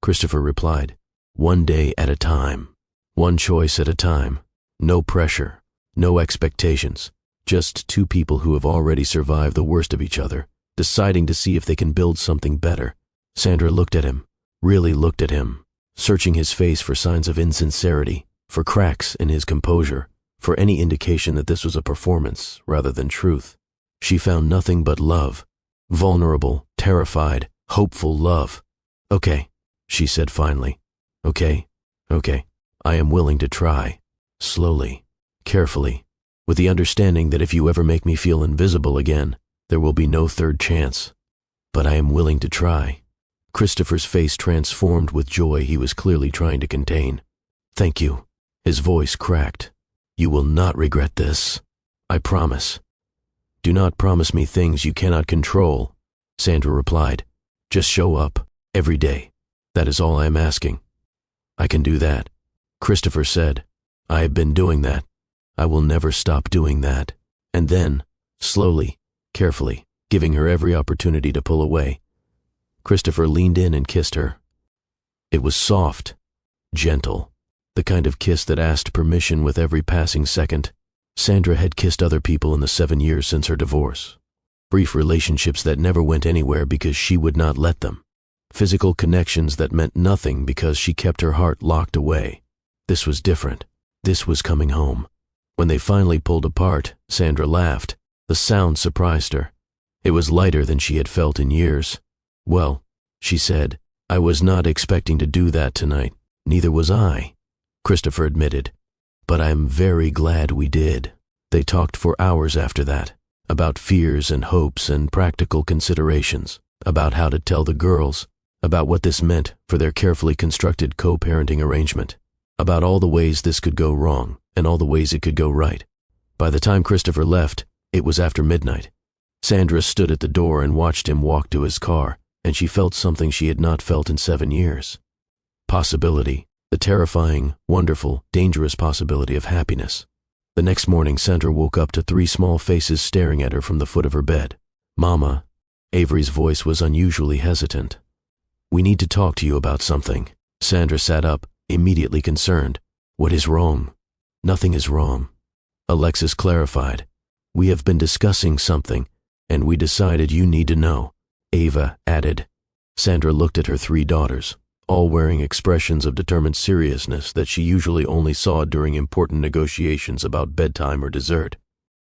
Christopher replied, one day at a time, one choice at a time, no pressure, no expectations, just two people who have already survived the worst of each other, deciding to see if they can build something better. Sandra looked at him, really looked at him, searching his face for signs of insincerity, for cracks in his composure, for any indication that this was a performance rather than truth. She found nothing but love, vulnerable, terrified, hopeful love. Okay, she said finally. Okay, I am willing to try, slowly, carefully, with the understanding that if you ever make me feel invisible again, there will be no third chance. But I am willing to try. Christopher's face transformed with joy he was clearly trying to contain. Thank you. His voice cracked. You will not regret this. I promise. Do not promise me things you cannot control, Sandra replied. Just show up, every day. That is all I am asking. I can do that, Christopher said. I have been doing that. I will never stop doing that. And then, slowly, carefully, giving her every opportunity to pull away, Christopher leaned in and kissed her. It was soft, gentle, the kind of kiss that asked permission with every passing second. Sandra had kissed other people in the 7 years since her divorce. Brief relationships that never went anywhere because she would not let them. Physical connections that meant nothing because she kept her heart locked away. This was different. This was coming home. When they finally pulled apart, Sandra laughed. The sound surprised her. It was lighter than she had felt in years. Well, she said, I was not expecting to do that tonight. Neither was I, Christopher admitted. But I'm very glad we did. They talked for hours after that, about fears and hopes and practical considerations. about how to tell the girls, about what this meant for their carefully constructed co-parenting arrangement, about all the ways this could go wrong and all the ways it could go right. By the time Christopher left, it was after midnight. Sandra stood at the door and watched him walk to his car, and she felt something she had not felt in 7 years. Possibility, the terrifying, wonderful, dangerous possibility of happiness. The next morning, Sandra woke up to 3 small faces staring at her from the foot of her bed. "Mama," Avery's voice was unusually hesitant. "We need to talk to you about something." Sandra sat up, immediately concerned. "What is wrong?" "Nothing is wrong," Alexis clarified. "We have been discussing something, and we decided you need to know," Ava added. Sandra looked at her 3 daughters, all wearing expressions of determined seriousness that she usually only saw during important negotiations about bedtime or dessert.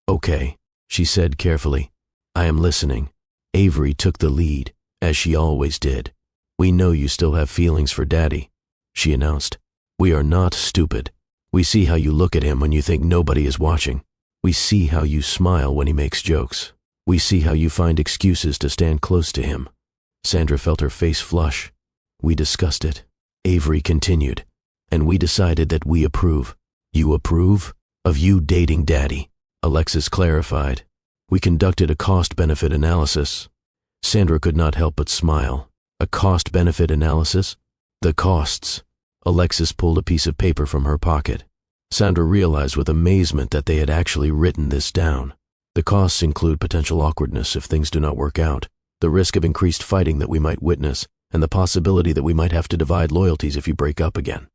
"Okay," she said carefully. "I am listening." Avery took the lead, as she always did. "We know you still have feelings for Daddy," she announced. "We are not stupid. We see how you look at him when you think nobody is watching. We see how you smile when he makes jokes. We see how you find excuses to stand close to him." Sandra felt her face flush. "We discussed it," Avery continued, "and we decided that we approve." "You approve? Of you dating Daddy," Alexis clarified. "We conducted a cost-benefit analysis." Sandra could not help but smile. "A cost-benefit analysis?" "The costs." Alexis pulled a piece of paper from her pocket. Sandra realized with amazement that they had actually written this down. "The costs include potential awkwardness if things do not work out, the risk of increased fighting that we might witness, and the possibility that we might have to divide loyalties if you break up again.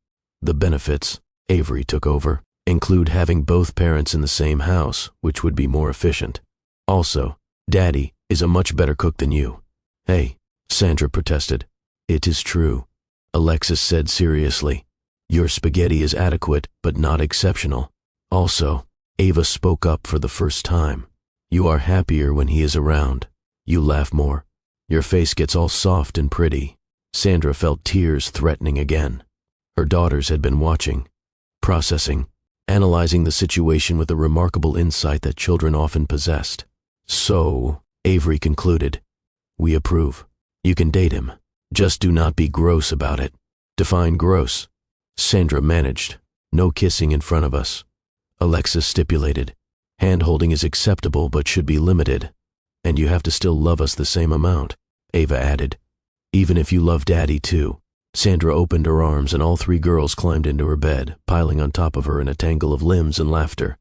The benefits," Avery took over, "include having both parents in the same house, which would be more efficient. Also, Daddy is a much better cook than you." "Hey," Sandra protested. "It is true," Alexis said seriously. "Your spaghetti is adequate, but not exceptional." "Also," Ava spoke up for the first time, "you are happier when he is around. You laugh more. Your face gets all soft and pretty." Sandra felt tears threatening again. Her daughters had been watching, processing, analyzing the situation with a remarkable insight that children often possessed. "So," Avery concluded, "we approve. You can date him. Just do not be gross about it." "Define gross." Sandra managed. "No kissing in front of us." Alexis stipulated. "Hand-holding is acceptable but should be limited. And you have to still love us the same amount," Ava added. "Even if you love Daddy too." Sandra opened her arms and all 3 girls climbed into her bed, piling on top of her in a tangle of limbs and laughter.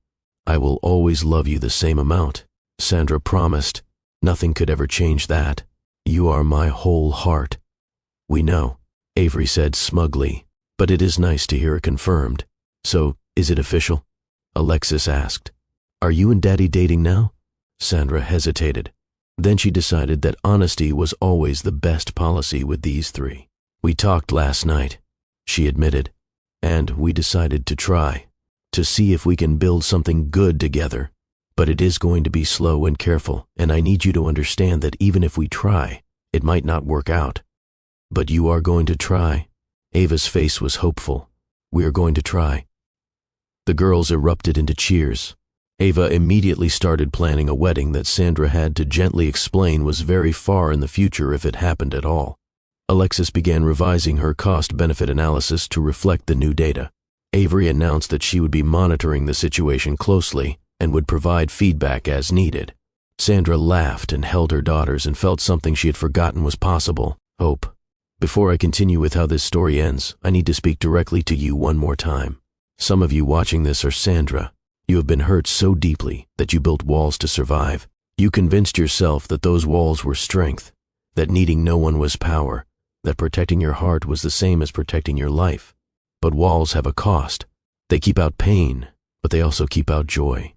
"I will always love you the same amount," Sandra promised. "Nothing could ever change that. You are my whole heart." "We know," Avery said smugly, "but it is nice to hear it confirmed. So, is it official?" Alexis asked. "Are you and Daddy dating now?" Sandra hesitated. Then she decided that honesty was always the best policy with these 3. "We talked last night," she admitted, "and we decided to try, to see if we can build something good together. But it is going to be slow and careful, and I need you to understand that even if we try, it might not work out." "But you are going to try?" Ava's face was hopeful. "We are going to try." The girls erupted into cheers. Ava immediately started planning a wedding that Sandra had to gently explain was very far in the future if it happened at all. Alexis began revising her cost-benefit analysis to reflect the new data. Avery announced that she would be monitoring the situation closely and would provide feedback as needed. Sandra laughed and held her daughters and felt something she had forgotten was possible: hope. "Before I continue with how this story ends, I need to speak directly to you one more time. Some of you watching this are Sandra. You have been hurt so deeply that you built walls to survive. You convinced yourself that those walls were strength, that needing no one was power, that protecting your heart was the same as protecting your life. But walls have a cost. They keep out pain, but they also keep out joy.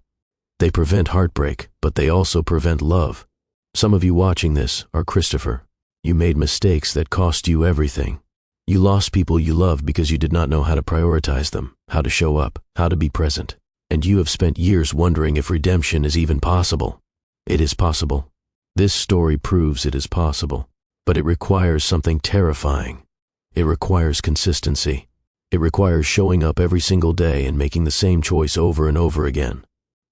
They prevent heartbreak, but they also prevent love. Some of you watching this are Christopher. You made mistakes that cost you everything. You lost people you loved because you did not know how to prioritize them, how to show up, how to be present. And you have spent years wondering if redemption is even possible. It is possible. This story proves it is possible. But it requires something terrifying. It requires consistency. It requires showing up every single day and making the same choice over and over again.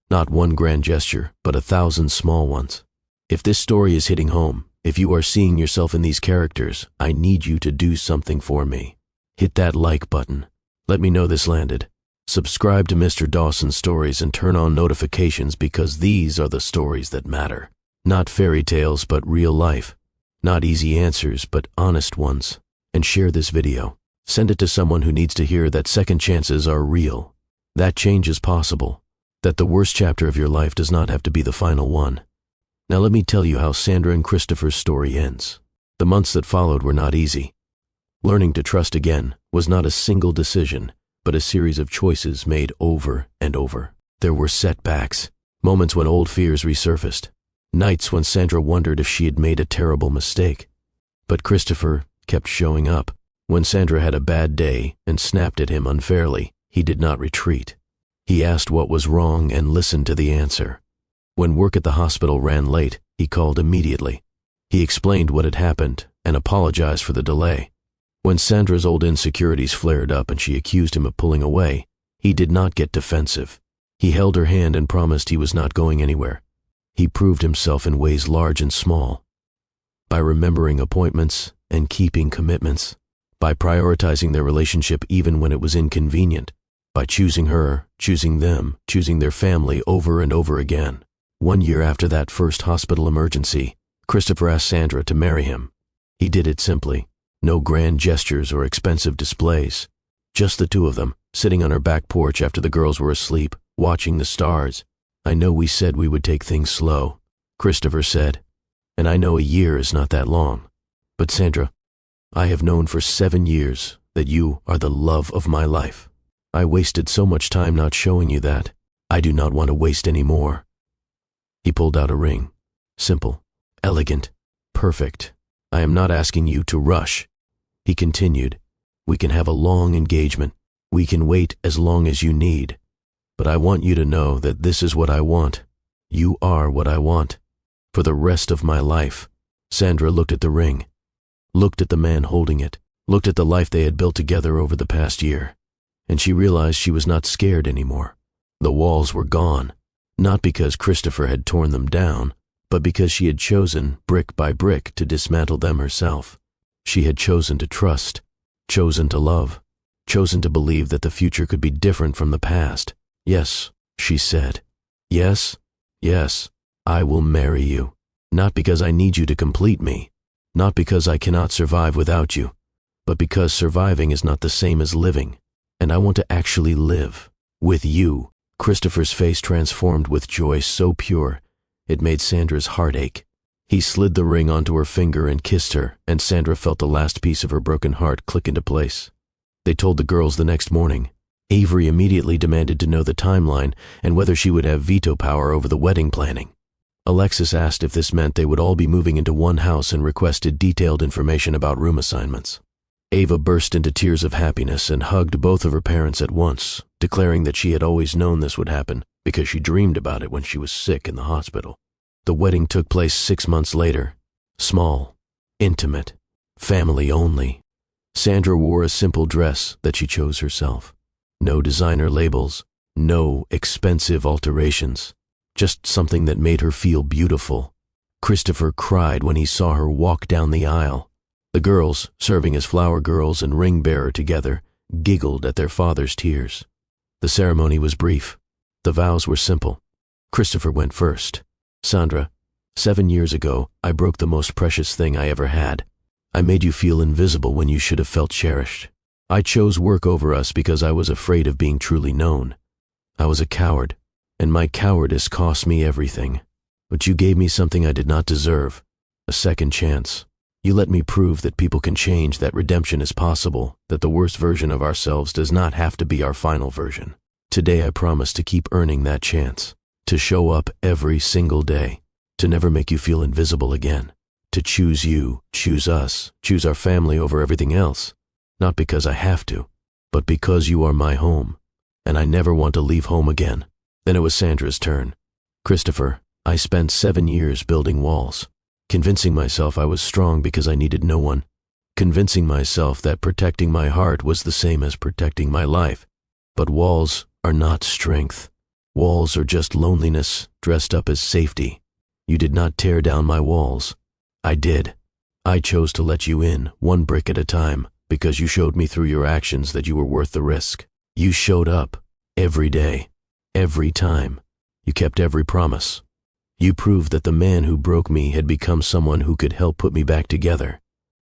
Not one grand gesture, but 1,000 small ones. If this story is hitting home, If you are seeing yourself in these characters, I need you to do something for me. Hit that like button. Let me know this landed. Subscribe to Mr. Dawson's stories and turn on notifications because these are the stories that matter. Not fairy tales, but real life. Not easy answers, but honest ones. And share this video. Send it to someone who needs to hear that second chances are real. That change is possible. That the worst chapter of your life does not have to be the final one. Now let me tell you how Sandra and Christopher's story ends. The months that followed were not easy. Learning to trust again was not a single decision, but a series of choices made over and over. There were setbacks, moments when old fears resurfaced, nights when Sandra wondered if she had made a terrible mistake. But Christopher kept showing up. When Sandra had a bad day and snapped at him unfairly, he did not retreat. He asked what was wrong and listened to the answer. When work at the hospital ran late, he called immediately. He explained what had happened and apologized for the delay. When Sandra's old insecurities flared up and she accused him of pulling away, he did not get defensive. He held her hand and promised he was not going anywhere. He proved himself in ways large and small. By remembering appointments and keeping commitments. By prioritizing their relationship even when it was inconvenient. By choosing her, choosing them, choosing their family over and over again. 1 year after that first hospital emergency, Christopher asked Sandra to marry him. He did it simply. No grand gestures or expensive displays. Just the two of them, sitting on her back porch after the girls were asleep, watching the stars. I know we said we would take things slow, Christopher said. And I know a year is not that long. But Sandra, I have known for 7 years that you are the love of my life. I wasted so much time not showing you that. I do not want to waste any more. He pulled out a ring. Simple, elegant, perfect. I am not asking you to rush. He continued, we can have a long engagement. We can wait as long as you need. But I want you to know that this is what I want. You are what I want. For the rest of my life. Sandra looked at the ring. Looked at the man holding it. Looked at the life they had built together over the past year. And she realized she was not scared anymore. The walls were gone. Not because Christopher had torn them down, but because she had chosen, brick by brick, to dismantle them herself. She had chosen to trust, chosen to love, chosen to believe that the future could be different from the past. Yes, she said. Yes, yes, I will marry you. Not because I need you to complete me, not because I cannot survive without you, but because surviving is not the same as living, and I want to actually live with you. Christopher's face transformed with joy so pure, it made Sandra's heart ache. He slid the ring onto her finger and kissed her, and Sandra felt the last piece of her broken heart click into place. They told the girls the next morning. Avery immediately demanded to know the timeline and whether she would have veto power over the wedding planning. Alexis asked if this meant they would all be moving into one house and requested detailed information about room assignments. Ava burst into tears of happiness and hugged both of her parents at once, declaring that she had always known this would happen because she dreamed about it when she was sick in the hospital. The wedding took place 6 months later. Small, intimate, family only. Sandra wore a simple dress that she chose herself. No designer labels, no expensive alterations, just something that made her feel beautiful. Christopher cried when he saw her walk down the aisle. The girls, serving as flower girls and ring bearer together, giggled at their father's tears. The ceremony was brief. The vows were simple. Christopher went first. Sandra, 7 years ago, I broke the most precious thing I ever had. I made you feel invisible when you should have felt cherished. I chose work over us because I was afraid of being truly known. I was a coward, and my cowardice cost me everything. But you gave me something I did not deserve, a second chance. You let me prove that people can change, that redemption is possible, that the worst version of ourselves does not have to be our final version. Today I promise to keep earning that chance, to show up every single day, to never make you feel invisible again, to choose you, choose us, choose our family over everything else, not because I have to, but because you are my home, and I never want to leave home again. Then it was Sandra's turn. Christopher, I spent 7 years building walls, convincing myself I was strong because I needed no one, convincing myself that protecting my heart was the same as protecting my life. But walls are not strength. Walls are just loneliness dressed up as safety. You did not tear down my walls. I did. I chose to let you in, one brick at a time, because you showed me through your actions that you were worth the risk. You showed up. Every day. Every time. You kept every promise. You proved that the man who broke me had become someone who could help put me back together.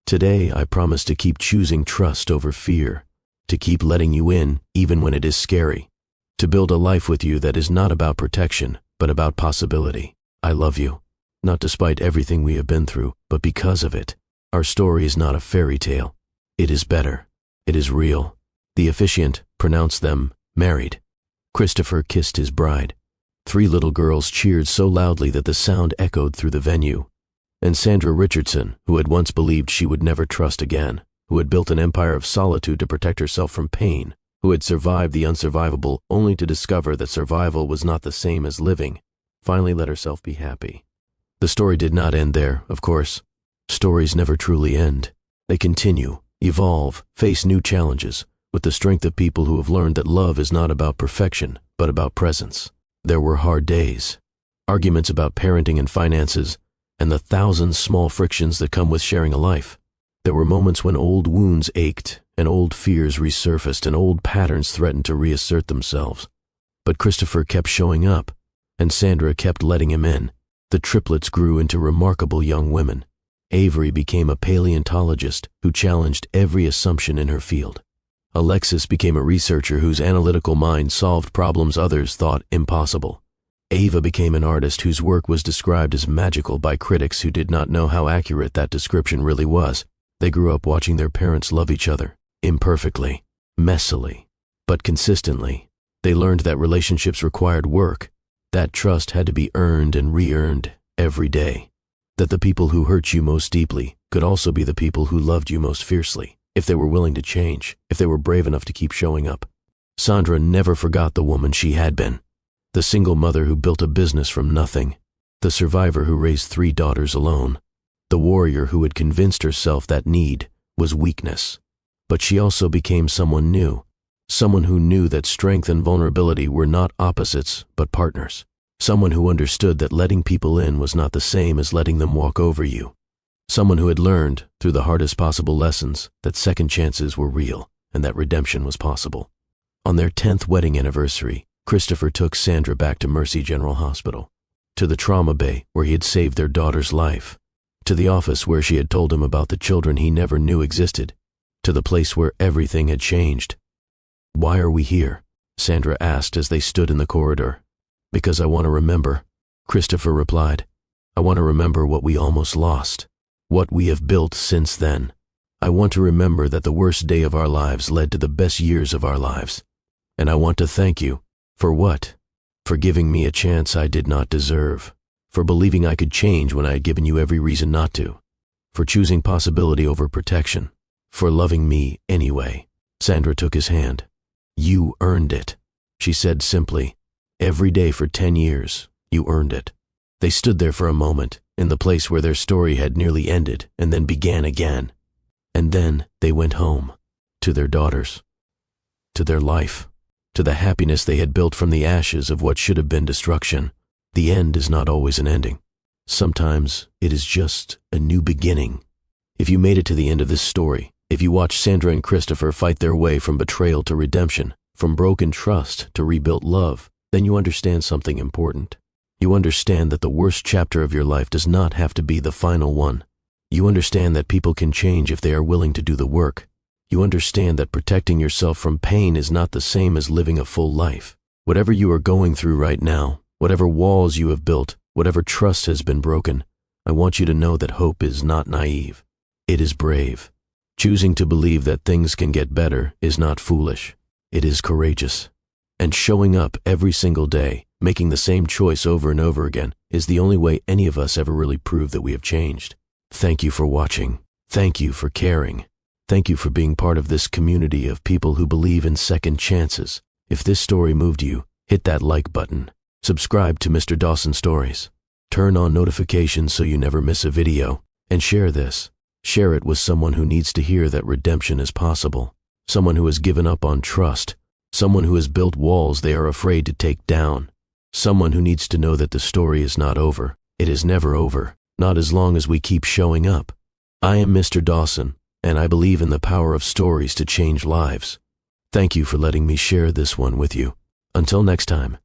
Today, I promise to keep choosing trust over fear, to keep letting you in even when it is scary, to build a life with you that is not about protection, but about possibility. I love you, not despite everything we have been through, but because of it. Our story is not a fairy tale. It is better. It is real. The officiant pronounced them married. Christopher kissed his bride. 3 little girls cheered so loudly that the sound echoed through the venue. And Sandra Richardson, who had once believed she would never trust again, who had built an empire of solitude to protect herself from pain, who had survived the unsurvivable only to discover that survival was not the same as living, finally let herself be happy. The story did not end there, of course. Stories never truly end. They continue, evolve, face new challenges, with the strength of people who have learned that love is not about perfection, but about presence. There were hard days, arguments about parenting and finances, and the 1,000 small frictions that come with sharing a life. There were moments when old wounds ached, and old fears resurfaced, and old patterns threatened to reassert themselves. But Christopher kept showing up, and Sandra kept letting him in. The triplets grew into remarkable young women. Avery became a paleontologist who challenged every assumption in her field. Alexis became a researcher whose analytical mind solved problems others thought impossible. Ava became an artist whose work was described as magical by critics who did not know how accurate that description really was. They grew up watching their parents love each other, imperfectly, messily, but consistently. They learned that relationships required work, that trust had to be earned and re-earned every day, that the people who hurt you most deeply could also be the people who loved you most fiercely, if they were willing to change, if they were brave enough to keep showing up. Sandra never forgot the woman she had been. The single mother who built a business from nothing, the survivor who raised 3 daughters alone, the warrior who had convinced herself that need was weakness. But she also became someone new, someone who knew that strength and vulnerability were not opposites, but partners, someone who understood that letting people in was not the same as letting them walk over you, someone who had learned, through the hardest possible lessons, that second chances were real and that redemption was possible. On their 10th wedding anniversary, Christopher took Sandra back to Mercy General Hospital, to the trauma bay where he had saved their daughter's life, to the office where she had told him about the children he never knew existed, to the place where everything had changed. "Why are we here?" Sandra asked as they stood in the corridor. "Because I want to remember," Christopher replied. "I want to remember what we almost lost, what we have built since then. I want to remember that the worst day of our lives led to the best years of our lives. And I want to thank you. For what? For giving me a chance I did not deserve. For believing I could change when I had given you every reason not to. For choosing possibility over protection. For loving me anyway." Sandra took his hand. "You earned it," she said simply. "Every day for 10 years, you earned it." They stood there for a moment, in the place where their story had nearly ended and then began again. And then they went home, to their daughters, to their life, to the happiness they had built from the ashes of what should have been destruction. The end is not always an ending. Sometimes it is just a new beginning. If you made it to the end of this story, if you watched Sandra and Christopher fight their way from betrayal to redemption, from broken trust to rebuilt love, then you understand something important. You understand that the worst chapter of your life does not have to be the final one. You understand that people can change if they are willing to do the work. You understand that protecting yourself from pain is not the same as living a full life. Whatever you are going through right now, whatever walls you have built, whatever trust has been broken, I want you to know that hope is not naive. It is brave. Choosing to believe that things can get better is not foolish. It is courageous. And showing up every single day, making the same choice over and over again, is the only way any of us ever really prove that we have changed. Thank you for watching. Thank you for caring. Thank you for being part of this community of people who believe in second chances. If this story moved you, hit that like button. Subscribe to Mr. Dawson Stories. Turn on notifications so you never miss a video. And share this. Share it with someone who needs to hear that redemption is possible. Someone who has given up on trust. Someone who has built walls they are afraid to take down. Someone who needs to know that the story is not over. It is never over. Not as long as we keep showing up. I am Mr. Dawson, and I believe in the power of stories to change lives. Thank you for letting me share this one with you. Until next time.